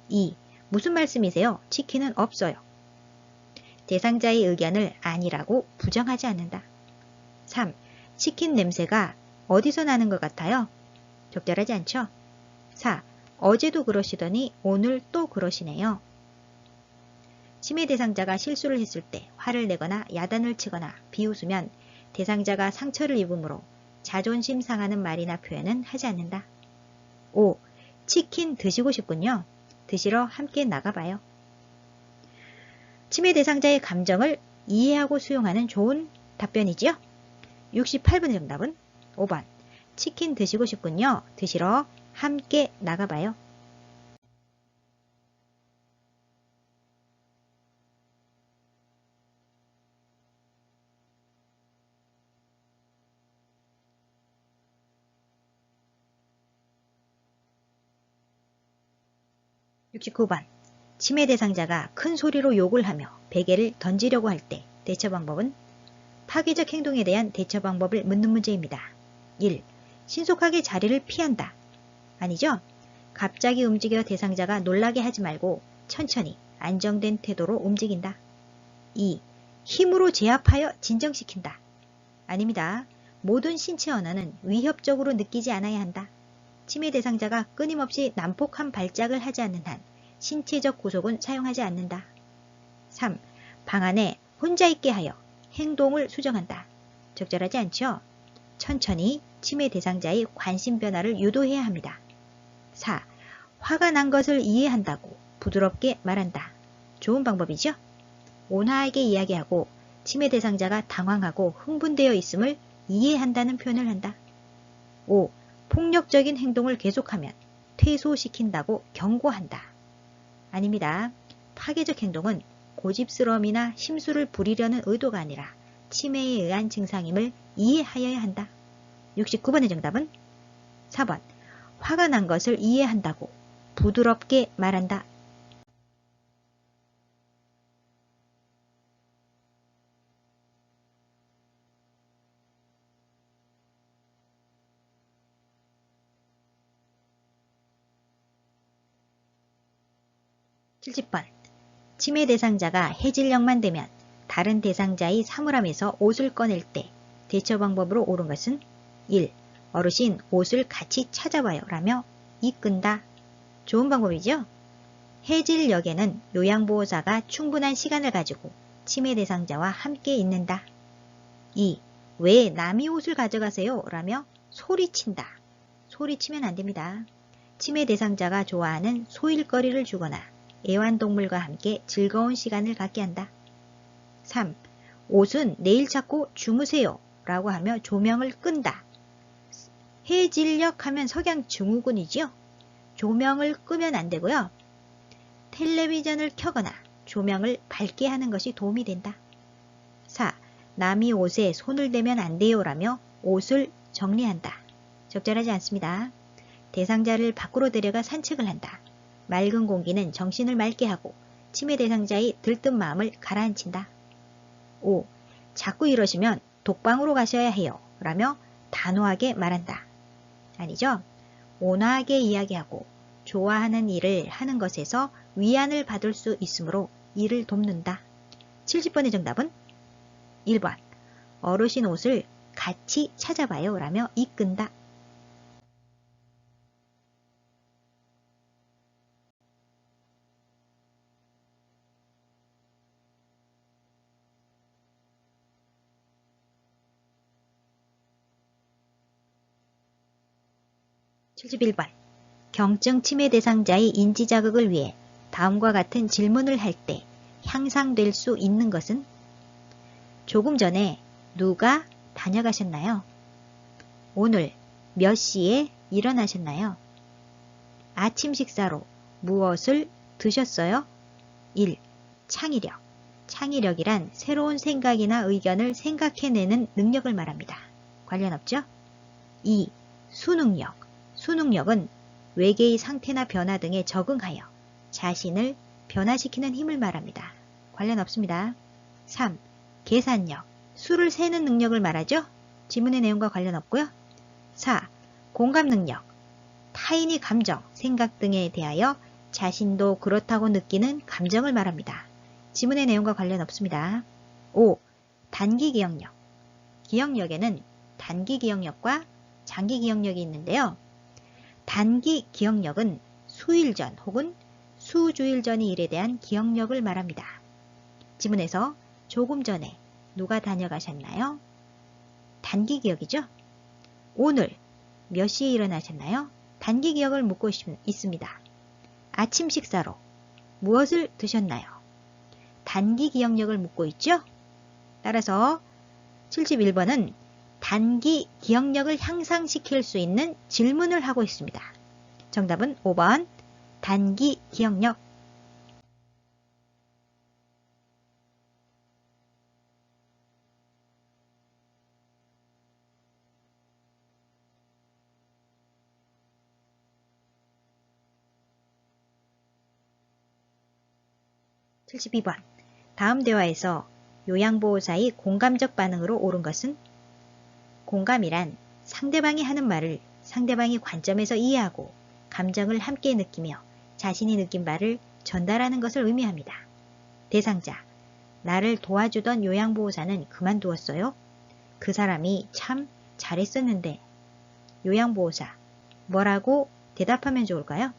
2. 무슨 말씀이세요? 치킨은 없어요. 대상자의 의견을 아니라고 부정하지 않는다. 3. 치킨 냄새가 어디서 나는 것 같아요? 적절하지 않죠? 4. 어제도 그러시더니 오늘 또 그러시네요. 침해 대상자가 실수를 했을 때 화를 내거나 야단을 치거나 비웃으면 대상자가 상처를 입으므로 자존심 상하는 말이나 표현은 하지 않는다. 5. 치킨 드시고 싶군요. 드시러 함께 나가봐요. 침해 대상자의 감정을 이해하고 수용하는 좋은 답변이지요. 68번 정답은 5번. 치킨 드시고 싶군요. 드시러 함께 나가봐요. (69번) 침해 대상자가 큰 소리로 욕을 하며 베개를 던지려고 할 때 대처 방법은 파괴적 행동에 대한 대처 방법을 묻는 문제입니다. 1. 신속하게 자리를 피한다. 아니죠? 갑자기 움직여 대상자가 놀라게 하지 말고 천천히 안정된 태도로 움직인다. 2. 힘으로 제압하여 진정시킨다. 아닙니다. 모든 신체 언어는 위협적으로 느끼지 않아야 한다. 침해 대상자가 끊임없이 난폭한 발작을 하지 않는 한 신체적 구속은 사용하지 않는다. 3. 방 안에 혼자 있게 하여 행동을 수정한다. 적절하지 않죠? 천천히 침해 대상자의 관심 변화를 유도해야 합니다. 4. 화가 난 것을 이해한다고 부드럽게 말한다. 좋은 방법이죠? 온화하게 이야기하고 침해 대상자가 당황하고 흥분되어 있음을 이해한다는 표현을 한다. 5. 폭력적인 행동을 계속하면 퇴소시킨다고 경고한다. 아닙니다. 파괴적 행동은 고집스러움이나 심술을 부리려는 의도가 아니라 치매에 의한 증상임을 이해하여야 한다. 69번의 정답은 4번. 화가 난 것을 이해한다고 부드럽게 말한다. (70번) 침해 대상자가 해질녘만 되면 다른 대상자의 사물함에서 옷을 꺼낼 때 대처 방법으로 옳은 것은 1. 어르신 옷을 같이 찾아봐요 라며 이끈다. 좋은 방법이죠? 해질녘에는 요양보호사가 충분한 시간을 가지고 침해 대상자와 함께 있는다. 2. 왜 남의 옷을 가져가세요? 라며 소리친다. 소리치면 안됩니다. 침해 대상자가 좋아하는 소일거리를 주거나 애완동물과 함께 즐거운 시간을 갖게 한다. 3. 옷은 내일 찾고 주무세요 라고 하며 조명을 끈다. 해질녘 하면 석양 증후군이지요. 조명을 끄면 안되고요. 텔레비전을 켜거나 조명을 밝게 하는 것이 도움이 된다. 4. 남이 옷에 손을 대면 안돼요 라며 옷을 정리한다. 적절하지 않습니다. 대상자를 밖으로 데려가 산책을 한다. 맑은 공기는 정신을 맑게 하고 침해 대상자의 들뜬 마음을 가라앉힌다. 5. 자꾸 이러시면 독방으로 가셔야 해요 라며 단호하게 말한다. 아니죠? 온화하게 이야기하고 좋아하는 일을 하는 것에서 위안을 받을 수 있으므로 이를 돕는다. 70번의 정답은 1번. 어르신 옷을 같이 찾아봐요 라며 이끈다. (71번) 경증 침해 대상자의 인지자극을 위해 다음과 같은 질문을 할 때 향상될 수 있는 것은 조금 전에 누가 다녀가셨나요? 오늘 몇 시에 일어나셨나요? 아침 식사로 무엇을 드셨어요? 1. 창의력. 창의력이란 새로운 생각이나 의견을 생각해내는 능력을 말합니다. 관련 없죠? 2. 수능력. 수능력은 외계의 상태나 변화 등에 적응하여 자신을 변화시키는 힘을 말합니다. 관련 없습니다. 3. 계산력. 수를 세는 능력을 말하죠? 지문의 내용과 관련 없고요. 4. 공감능력. 타인의 감정, 생각 등에 대하여 자신도 그렇다고 느끼는 감정을 말합니다. 지문의 내용과 관련 없습니다. 5. 단기 기억력. 기억력에는 단기 기억력과 장기 기억력이 있는데요. 단기 기억력은 수일 전 혹은 수주일 전의 일에 대한 기억력을 말합니다. 지문에서 조금 전에 누가 다녀가셨나요? 단기 기억이죠? 오늘 몇 시에 일어나셨나요? 단기 기억을 묻고 있습니다. 아침 식사로 무엇을 드셨나요? 단기 기억력을 묻고 있죠? 따라서 71번은 단기 기억력을 향상시킬 수 있는 질문을 하고 있습니다. 정답은 5번 단기 기억력. 72번. 다음 대화에서 요양보호사의 공감적 반응으로 옳은 것은? 공감이란 상대방이 하는 말을 상대방의 관점에서 이해하고 감정을 함께 느끼며 자신이 느낀 바를 전달하는 것을 의미합니다. 대상자, 나를 도와주던 요양보호사는 그만두었어요? 그 사람이 참 잘했었는데. 요양보호사, 뭐라고 대답하면 좋을까요?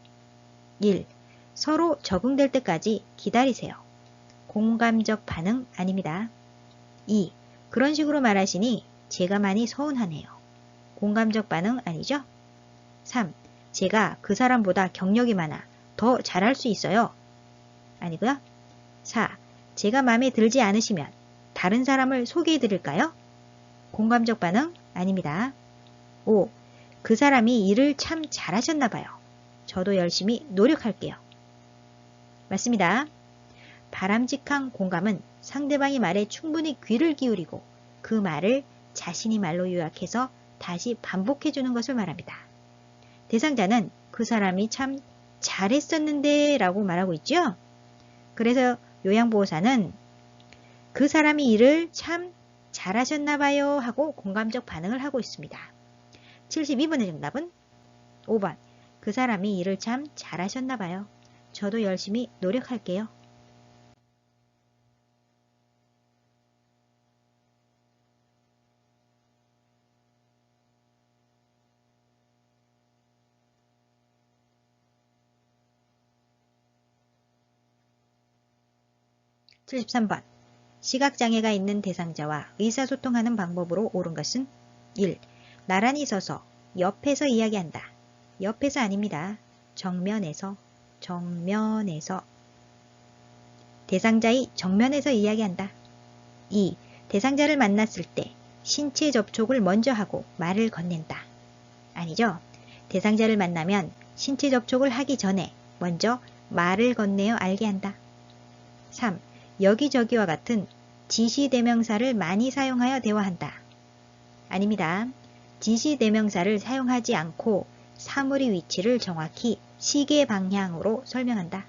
1. 서로 적응될 때까지 기다리세요. 공감적 반응 아닙니다. 2. 그런 식으로 말하시니 제가 많이 서운하네요. 공감적 반응 아니죠? 3. 제가 그 사람보다 경력이 많아 더 잘할 수 있어요. 아니고요. 4. 제가 마음에 들지 않으시면 다른 사람을 소개해 드릴까요? 공감적 반응 아닙니다. 5. 그 사람이 일을 참 잘하셨나 봐요. 저도 열심히 노력할게요. 맞습니다. 바람직한 공감은 상대방의 말에 충분히 귀를 기울이고 그 말을 자신이 말로 요약해서 다시 반복해 주는 것을 말합니다. 대상자는 그 사람이 참 잘했었는데 라고 말하고 있죠. 그래서 요양보호사는 그 사람이 일을 참 잘하셨나 봐요 하고 공감적 반응을 하고 있습니다. 72번의 정답은 5번. 그 사람이 일을 참 잘하셨나 봐요. 저도 열심히 노력할게요. 73번. 시각장애가 있는 대상자와 의사소통하는 방법으로 옳은 것은? 1. 나란히 서서 옆에서 이야기한다. 옆에서 아닙니다. 정면에서. 대상자의 정면에서 이야기한다. 2. 대상자를 만났을 때 신체 접촉을 먼저 하고 말을 건넨다. 아니죠. 대상자를 만나면 신체 접촉을 하기 전에 먼저 말을 건네어 알게 한다. 3. 여기저기와 같은 지시대명사를 많이 사용하여 대화한다. 아닙니다. 지시대명사를 사용하지 않고 사물의 위치를 정확히 시계 방향으로 설명한다.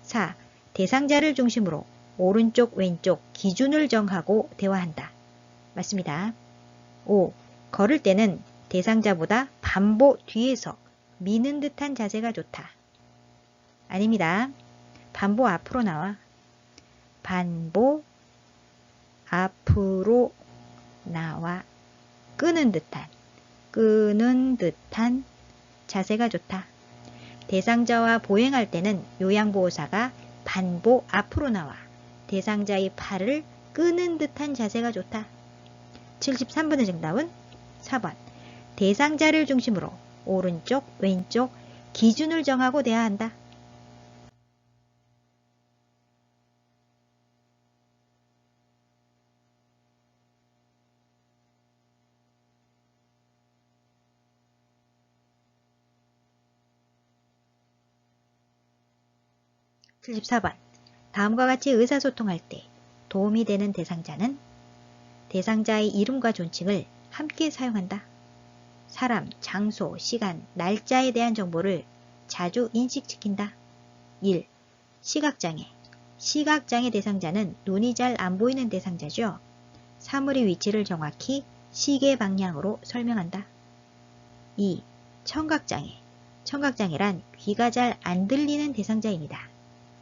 4. 대상자를 중심으로 오른쪽 왼쪽 기준을 정하고 대화한다. 맞습니다. 5. 걸을 때는 대상자보다 반보 뒤에서 미는 듯한 자세가 좋다. 아닙니다. 반보 앞으로 나와. 반보 앞으로 나와 끄는 듯한 자세가 좋다. 대상자와 보행할 때는 요양보호사가 반보 앞으로 나와 대상자의 팔을 끄는 듯한 자세가 좋다. 73번의 정답은 4번. 대상자를 중심으로 오른쪽 왼쪽 기준을 정하고 대화한다. 74번. 다음과 같이 의사소통할 때 도움이 되는 대상자는? 대상자의 이름과 존칭을 함께 사용한다. 사람, 장소, 시간, 날짜에 대한 정보를 자주 인식시킨다. 1. 시각장애. 시각장애 대상자는 눈이 잘 안 보이는 대상자죠. 사물의 위치를 정확히 시계 방향으로 설명한다. 2. 청각장애. 청각장애란 귀가 잘 안 들리는 대상자입니다.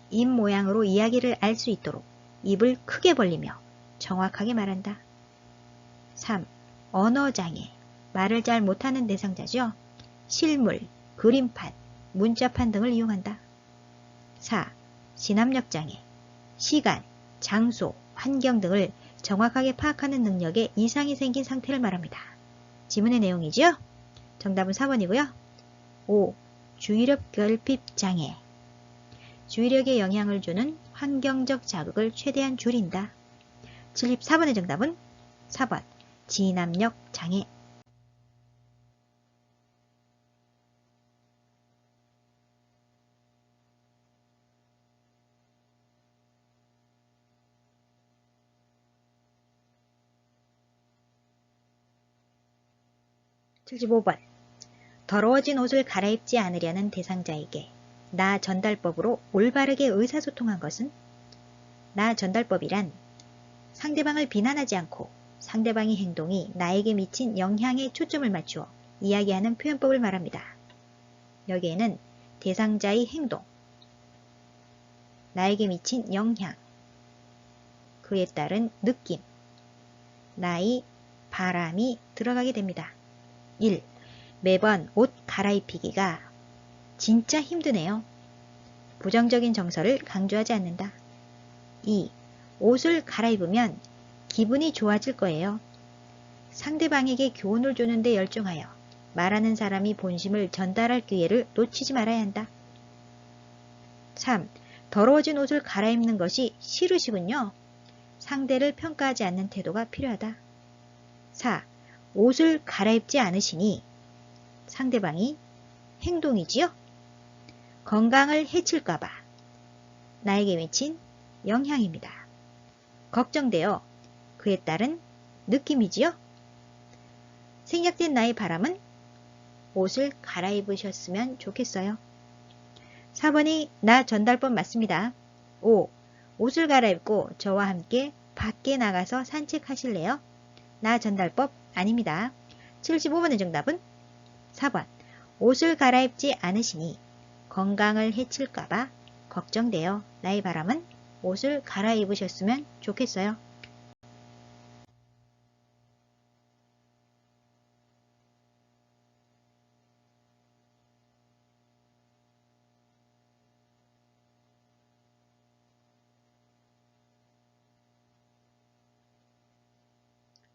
입 모양으로 이야기를 알 수 있도록 입을 크게 벌리며 정확하게 말한다. 3. 언어장애. 말을 잘 못하는 대상자죠. 실물, 그림판, 문자판 등을 이용한다. 4. 진압력장애. 시간, 장소, 환경 등을 정확하게 파악하는 능력에 이상이 생긴 상태를 말합니다. 지문의 내용이죠? 정답은 4번이고요. 5. 주의력 결핍 장애. 주의력에 영향을 주는 환경적 자극을 최대한 줄인다. 74번의 정답은 4번. 진압력 장애. 75번. 더러워진 옷을 갈아입지 않으려는 대상자에게 나 전달법으로 올바르게 의사소통한 것은? 나 전달법이란 상대방을 비난하지 않고 상대방의 행동이 나에게 미친 영향에 초점을 맞추어 이야기하는 표현법을 말합니다. 여기에는 대상자의 행동, 나에게 미친 영향, 그에 따른 느낌, 나의 바람이 들어가게 됩니다. 1. 매번 옷 갈아입히기가 진짜 힘드네요. 부정적인 정서를 강조하지 않는다. 2. 옷을 갈아입으면 기분이 좋아질 거예요. 상대방에게 교훈을 주는데 열중하여 말하는 사람이 본심을 전달할 기회를 놓치지 말아야 한다. 3. 더러워진 옷을 갈아입는 것이 싫으시군요. 상대를 평가하지 않는 태도가 필요하다. 4. 옷을 갈아입지 않으시니 상대방이 행동이지요. 건강을 해칠까봐 나에게 미친 영향입니다. 걱정되어 그에 따른 느낌이지요. 생략된 나의 바람은 옷을 갈아입으셨으면 좋겠어요. 4번이 나 전달법 맞습니다. 5. 옷을 갈아입고 저와 함께 밖에 나가서 산책하실래요? 나 전달법 아닙니다. 75번의 정답은 4번. 옷을 갈아입지 않으시니 건강을 해칠까봐 걱정되어 나의 바람은 옷을 갈아입으셨으면 좋겠어요.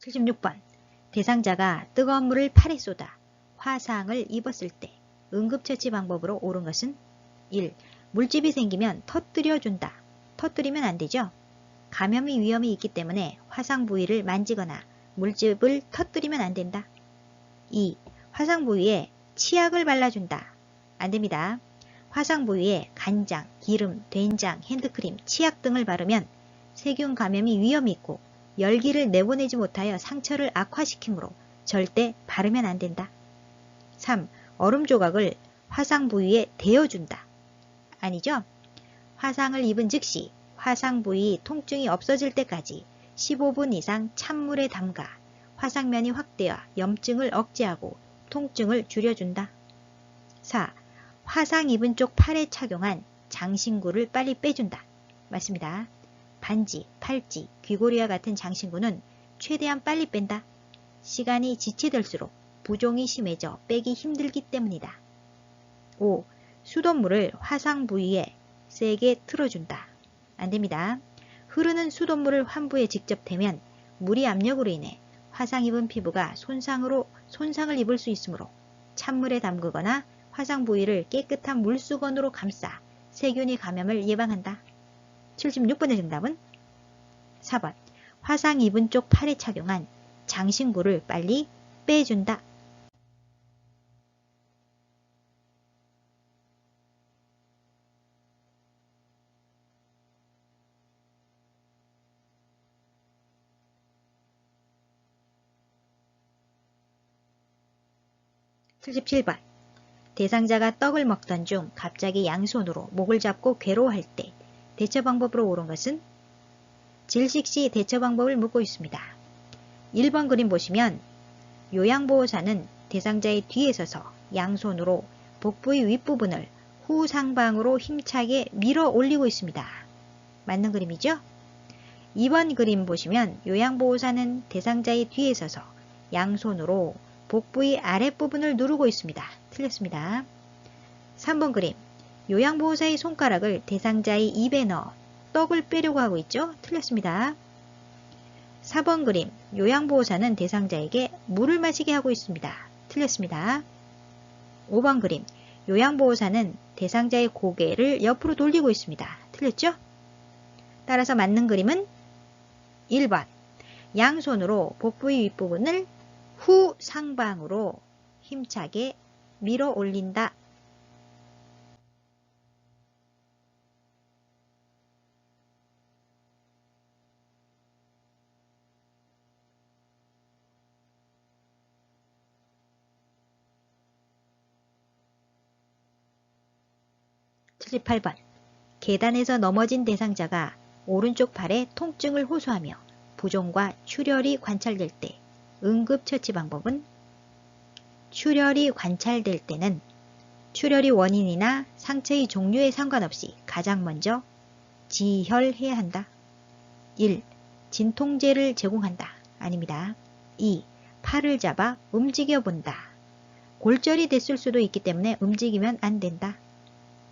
(76번) 대상자가 뜨거운 물을 팔에 쏟아 화상을 입었을 때 응급처치 방법으로 옳은 것은? 1. 물집이 생기면 터뜨려준다. 터뜨리면 안되죠. 감염의 위험이 있기 때문에 화상 부위를 만지거나 물집을 터뜨리면 안된다. 2. 화상 부위에 치약을 발라준다. 안됩니다. 화상 부위에 간장, 기름, 된장, 핸드크림, 치약 등을 바르면 세균 감염이 위험이 있고 열기를 내보내지 못하여 상처를 악화시키므로 절대 바르면 안된다. 3. 얼음 조각을 화상 부위에 대어준다. 아니죠. 화상을 입은 즉시 화상 부위 통증이 없어질 때까지 15분 이상 찬물에 담가 화상면이 확대어 염증을 억제하고 통증을 줄여준다. 4. 화상 입은 쪽 팔에 착용한 장신구를 빨리 빼준다. 맞습니다. 반지, 팔찌, 귀고리와 같은 장신구는 최대한 빨리 뺀다. 시간이 지체될수록 부종이 심해져 빼기 힘들기 때문이다. 5. 수돗물을 화상 부위에 세게 틀어준다. 안됩니다. 흐르는 수돗물을 환부에 직접 대면 물이 압력으로 인해 화상 입은 피부가 손상을 입을 수 있으므로 찬물에 담그거나 화상 부위를 깨끗한 물수건으로 감싸 세균의 감염을 예방한다. 76번의 정답은 4번. 화상 입은 쪽 팔에 착용한 장신구를 빨리 빼준다. (77번) 대상자가 떡을 먹던 중 갑자기 양손으로 목을 잡고 괴로워할 때 대처 방법으로 옳은 것은? 질식시 대처 방법을 묻고 있습니다. 1번 그림 보시면 요양보호사는 대상자의 뒤에 서서 양손으로 복부의 윗부분을 후상방으로 힘차게 밀어 올리고 있습니다. 맞는 그림이죠? 2번 그림 보시면 요양보호사는 대상자의 뒤에 서서 양손으로 복부의 아랫부분을 누르고 있습니다. 틀렸습니다. 3번 그림 요양보호사의 손가락을 대상자의 입에 넣어 떡을 빼려고 하고 있죠? 틀렸습니다. 4번 그림, 요양보호사는 대상자에게 물을 마시게 하고 있습니다. 틀렸습니다. 5번 그림, 요양보호사는 대상자의 고개를 옆으로 돌리고 있습니다. 틀렸죠? 따라서 맞는 그림은 1번, 양손으로 복부의 윗부분을 후상방으로 힘차게 밀어 올린다. 78번. 계단에서 넘어진 대상자가 오른쪽 팔에 통증을 호소하며 부종과 출혈이 관찰될 때 응급처치 방법은 출혈이 관찰될 때는 출혈의 원인이나 상처의 종류에 상관없이 가장 먼저 지혈해야 한다. 1. 진통제를 제공한다. 아닙니다. 2. 팔을 잡아 움직여 본다. 골절이 됐을 수도 있기 때문에 움직이면 안 된다.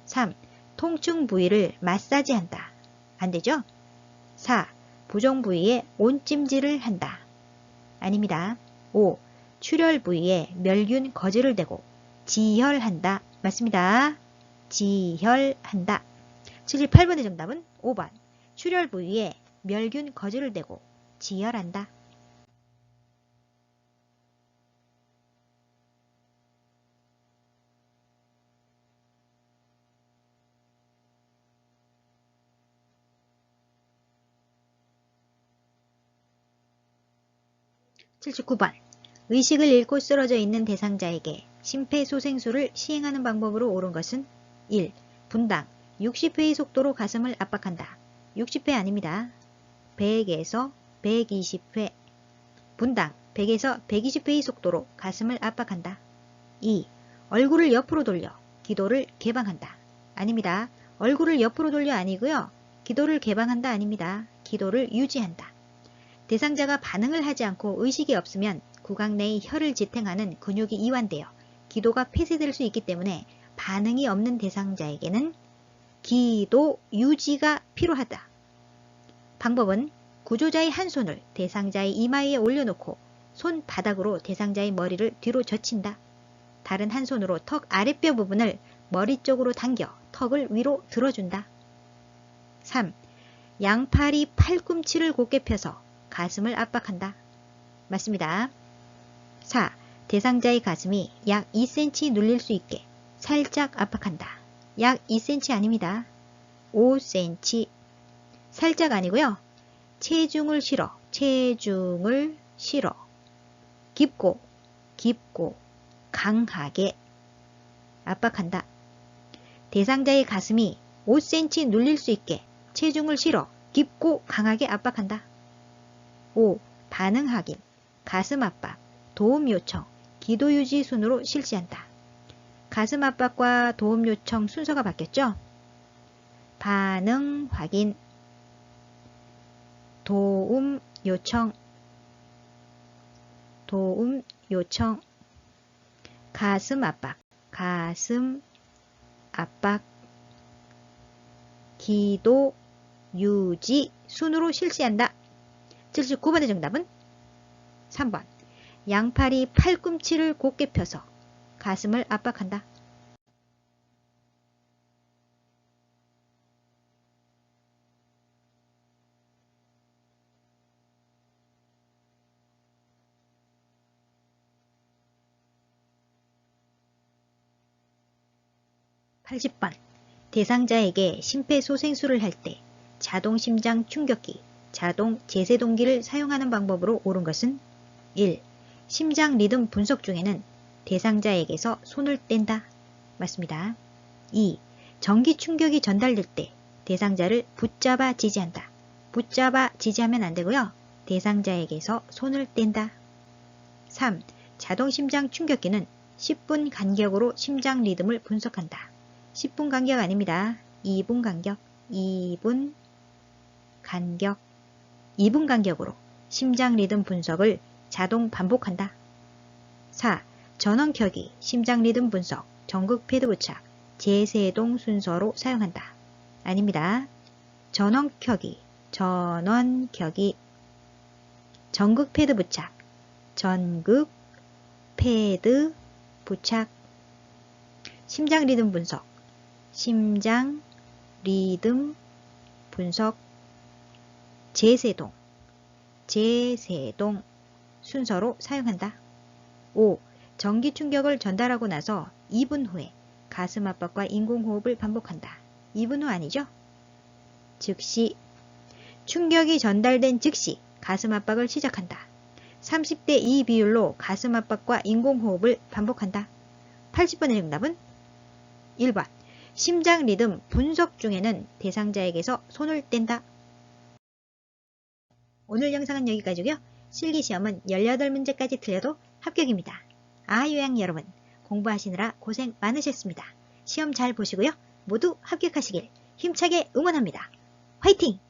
3. 통증 부위를 마사지한다. 안 되죠? 4. 부종 부위에 온찜질을 한다. 아닙니다. 5. 출혈 부위에 멸균 거즈를 대고 지혈한다. 맞습니다. 지혈한다. 78번의 정답은 5번. 출혈 부위에 멸균 거즈를 대고 지혈한다. 79번. 의식을 잃고 쓰러져 있는 대상자에게 심폐소생술을 시행하는 방법으로 옳은 것은 1. 분당 60회의 속도로 가슴을 압박한다. 60회 아닙니다. 100에서 120회. 분당 100에서 120회의 속도로 가슴을 압박한다. 2. 얼굴을 옆으로 돌려 기도를 개방한다. 아닙니다. 얼굴을 옆으로 돌려 아니고요. 기도를 개방한다 아닙니다. 기도를 유지한다. 대상자가 반응을 하지 않고 의식이 없으면 구강 내의 혀를 지탱하는 근육이 이완되어 기도가 폐쇄될 수 있기 때문에 반응이 없는 대상자에게는 기도 유지가 필요하다. 방법은 구조자의 한 손을 대상자의 이마 위에 올려놓고 손바닥으로 대상자의 머리를 뒤로 젖힌다. 다른 한 손으로 턱 아랫뼈 부분을 머리 쪽으로 당겨 턱을 위로 들어준다. 3. 양팔이 팔꿈치를 곧게 펴서 가슴을 압박한다. 맞습니다. 4. 대상자의 가슴이 약 2cm 눌릴 수 있게 살짝 압박한다. 약 2cm 아닙니다. 5cm. 살짝 아니고요. 체중을 실어 깊고 강하게 압박한다. 대상자의 가슴이 5cm 눌릴 수 있게 체중을 실어 깊고 강하게 압박한다. 5. 반응 확인, 가슴 압박, 도움 요청, 기도 유지 순으로 실시한다. 가슴 압박과 도움 요청 순서가 바뀌었죠? 반응 확인, 도움 요청, 가슴 압박, 기도 유지 순으로 실시한다. 79번의 정답은 3번. 양팔이 팔꿈치를 곧게 펴서 가슴을 압박한다. 80번. 대상자에게 심폐소생술을 할 때 자동 심장 충격기, 자동 제세동기를 사용하는 방법으로 옳은 것은 1. 심장 리듬 분석 중에는 대상자에게서 손을 뗀다. 맞습니다. 2. 전기 충격이 전달될 때 대상자를 붙잡아 지지한다. 붙잡아 지지하면 안 되고요. 대상자에게서 손을 뗀다. 3. 자동 심장 충격기는 10분 간격으로 심장 리듬을 분석한다. 10분 간격 아닙니다. 2분 간격, 2분 간격으로 심장 리듬 분석을 자동 반복한다. 4. 전원 켜기, 심장 리듬 분석, 전극 패드 부착, 제세동 순서로 사용한다. 아닙니다. 전원 켜기, 전극 패드 부착, 전극 패드 부착, 심장 리듬 분석, 심장 리듬 분석, 제세동 순서로 사용한다. 5. 전기 충격을 전달하고 나서 2분 후에 가슴 압박과 인공호흡을 반복한다. 2분 후 아니죠? 즉시 충격이 전달된 즉시 가슴 압박을 시작한다. 30대 2 비율로 가슴 압박과 인공호흡을 반복한다. 80번의 정답은 1번. 심장 리듬 분석 중에는 대상자에게서 손을 뗀다. 오늘 영상은 여기까지고요. 실기시험은 18문제까지 틀려도 합격입니다. 요양 여러분, 공부하시느라 고생 많으셨습니다. 시험 잘 보시고요. 모두 합격하시길 힘차게 응원합니다. 화이팅!